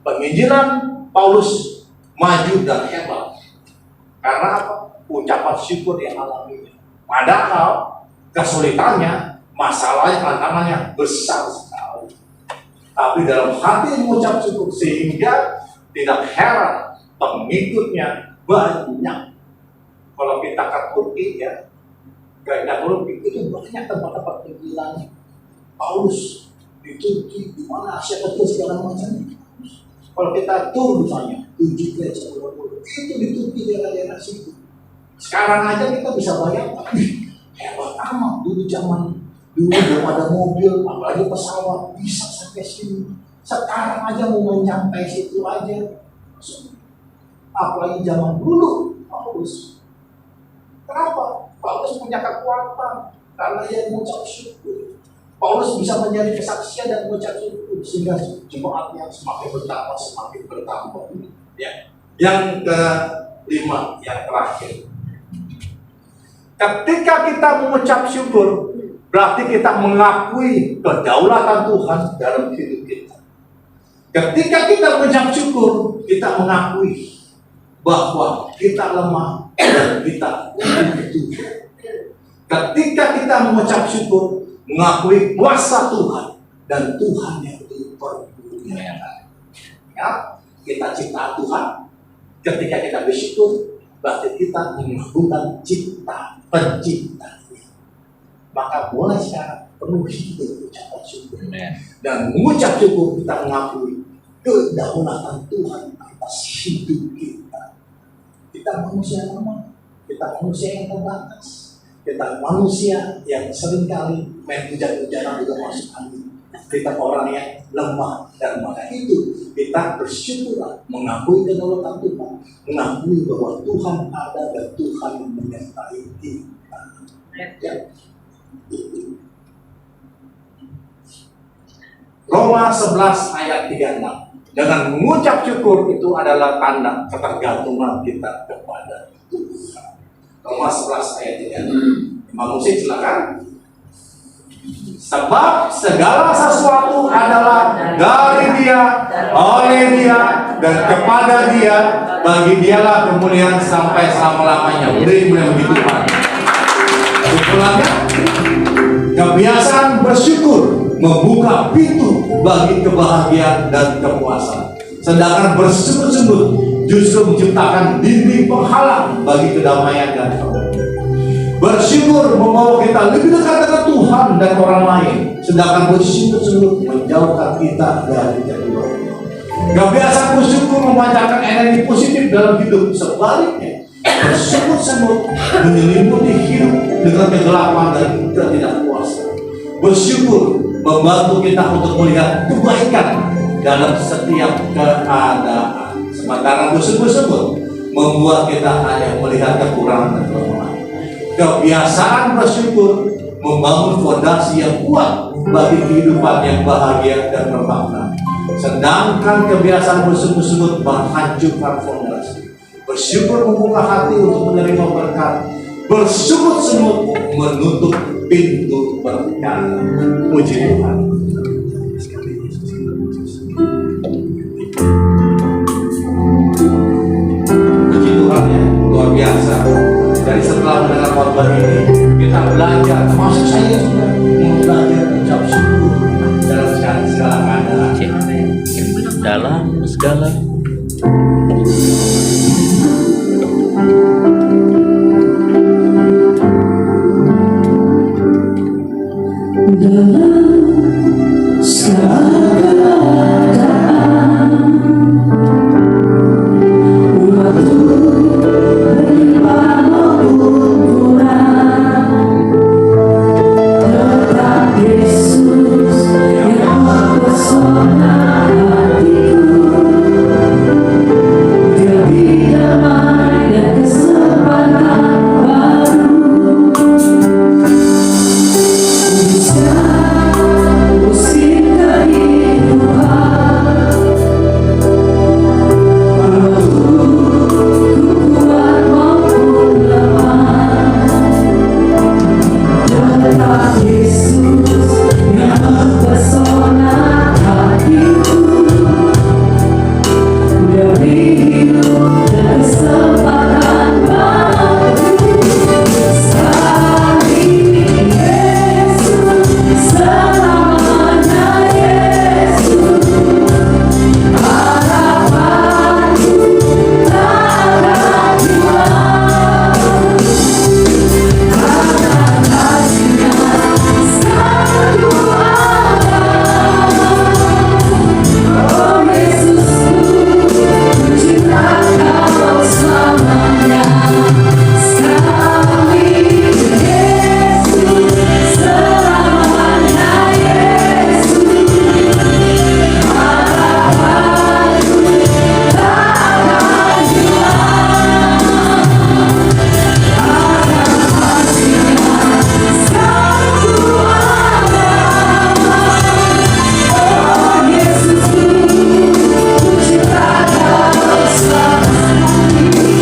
Penginjilan Paulus maju dan hebat karena apa? Ucapan syukur yang alami. Padahal kesulitannya, masalahnya, tantangannya besar sekali. Tapi dalam hati mengucap syukur sehingga tidak heran pengikutnya banyak. Kalau kita ke Turki ya, ke Turki itu banyak tempat-tempat penginjilan Paulus di Turki, di mana Asia Kecil segala macam. Kalau kita tur misalnya, 7 gereja, itu di Turki daerah-daerah situ. Sekarang aja kita bisa bayangkan, hebat amat dulu belum ada mobil, apalagi pesawat bisa sampai sini. Sekarang aja mau mencapai situ aja, apalagi zaman dulu Paulus. Kenapa? Paulus punya kekuatan karena dia mengucap syukur. Paulus bisa menjadi kesaksian dan mengucap syukur sehingga jemaatnya semakin bertambah. Ya. Yang kelima, yang terakhir. Ketika kita mengucap syukur, berarti kita mengakui kedaulatan Tuhan dalam hidup kita. Ketika kita mengucap syukur, kita mengakui bahwa kita lemah dan kita butuh. Ketika kita mengucap syukur, mengakui kuasa Tuhan dan Tuhan yang dipermuliakan. Ya, kita ciptaan Tuhan. Ketika kita bersyukur, berarti kita mengagungkan cipta penciptanya. Maka mulai sekarang penuhi hidup ucapan syukur. Dan mengucap syukur kita mengakui kedaulatan Tuhan atas hidup kita. Kita manusia lemah, kita manusia yang terbatas. Kita manusia yang seringkali main hujan-hujanan juga masuk angin. Kita orang yang lemah, dan maka itu kita bersyukur, mengakui kedaulatan Tuhan, mengakui bahwa Tuhan ada dan Tuhan menyertai kita. Ya. Roma 11 ayat 36. Dengan mengucap syukur itu adalah tanda ketergantungan kita kepada Tuhan. Roma 11 ayat 36. Imam Musik silakan. Sebab segala sesuatu adalah dari Dia, oleh Dia, dan kepada Dia. Bagi Dialah kemuliaan sampai selama-lamanya. Beri puji Tuhan. Syukurlah. Kebiasaan bersyukur membuka pintu bagi kebahagiaan dan kepuasan. Sedangkan bersungut-sungut justru menciptakan dinding penghalang bagi kedamaian dan kebahagiaan. Bersyukur membawa kita lebih dekat dengan Tuhan dan orang lain, sedangkan bersungut-sungut menjauhkan kita dari keduanya. Kebiasaan bersyukur memancarkan energi positif dalam hidup. Sebaliknya, bersungut-sungut menyelimuti hidup dengan kegelapan dan ketidakpuasan. Bersyukur membantu kita untuk melihat kebaikan dalam setiap keadaan. Sementara bersyukur membuat kita hanya melihat kekurangan dan kelemahan. Kebiasaan bersyukur membangun fondasi yang kuat bagi kehidupan yang bahagia dan bermakna. Sedangkan kebiasaan bersyukur menghancurkan fondasi. Bersyukur membuka hati untuk menerima berkat. Bersyukur menutup pintu berkat. Puji Tuhan. Puji Tuhan ya, luar biasa. Dari setelah mendengar khotbah ini, kita belajar, termasuk saya juga mau belajar ucap syukur dalam segala keadaan. Dalam segala dalam segala keadaan waktu berlimpah maupun kurang, tetap Yesus yang mempesona hatiku. Demi damai dan kesempatan baru, musim kehidupan, waktu ku kuat maupun lemah, tetap Yesus yang mempesona hatiku. Demi hidup dan kesempatan baru, sekali Yesus, selamanya Yesus, harapanku takkan hilang, karena kasih-Nya selalu ada. Oh Yesusku, ku cinta Kau selamanya. Sekali Yesus, selamanya Yesus, harapanku takkan hilang, karena kasih-Nya selalu ada. Oh Yesusku, ku cinta Kau selamanya. Sekali Yesus, selamanya Yesus, harapanku takkan hilang, karena kasih-Nya selalu ada. Oh Yesusku, ku cinta Kau selamanya.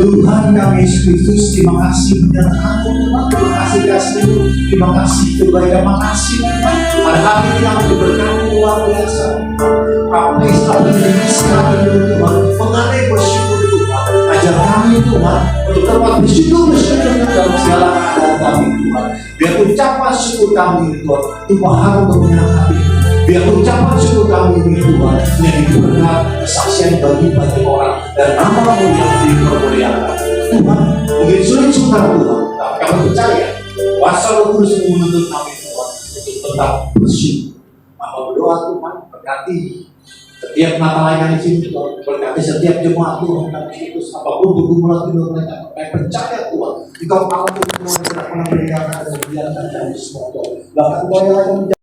Tuhan kami Yesus Kristus, terima kasih menyertakan Tuhan, terima kasih kasih, terima kasih kebaikan, terima kasih Tuhan. Pada hari ini kami diberkati luar biasa. Kami selalu menjadi sekali Tuhan, mengenai bersyukur Tuhan. Ajar kami Tuhan untuk dapat bersyukur dalam segala keadaan kami Tuhan. Biar ucapan syukur kami Tuhan Tuhan untuk menyangkati. Biar ucapan syukur kami ini Tuhan menjadi berkat kesaksian bagi banyak orang dan nama-Mu yang dipermuliakan. Tuhan, mungkin sulit sukar Tuhan, tapi kami percaya kuasa Roh Kudus menuntut kami Tuhan untuk tetap bersyukur. Maka berdoa Tuhan, berkati setiap Natal lain di sini Tuhan, berkati setiap jemaat Tuhan dan Kristus apapun pergumulan hidup mereka, mereka percaya Tuhan, Engkau Allah Tuhan tidak pernah meninggalkan dan membiarkan kami semua Tuhan. Bahkan Engkau yang akan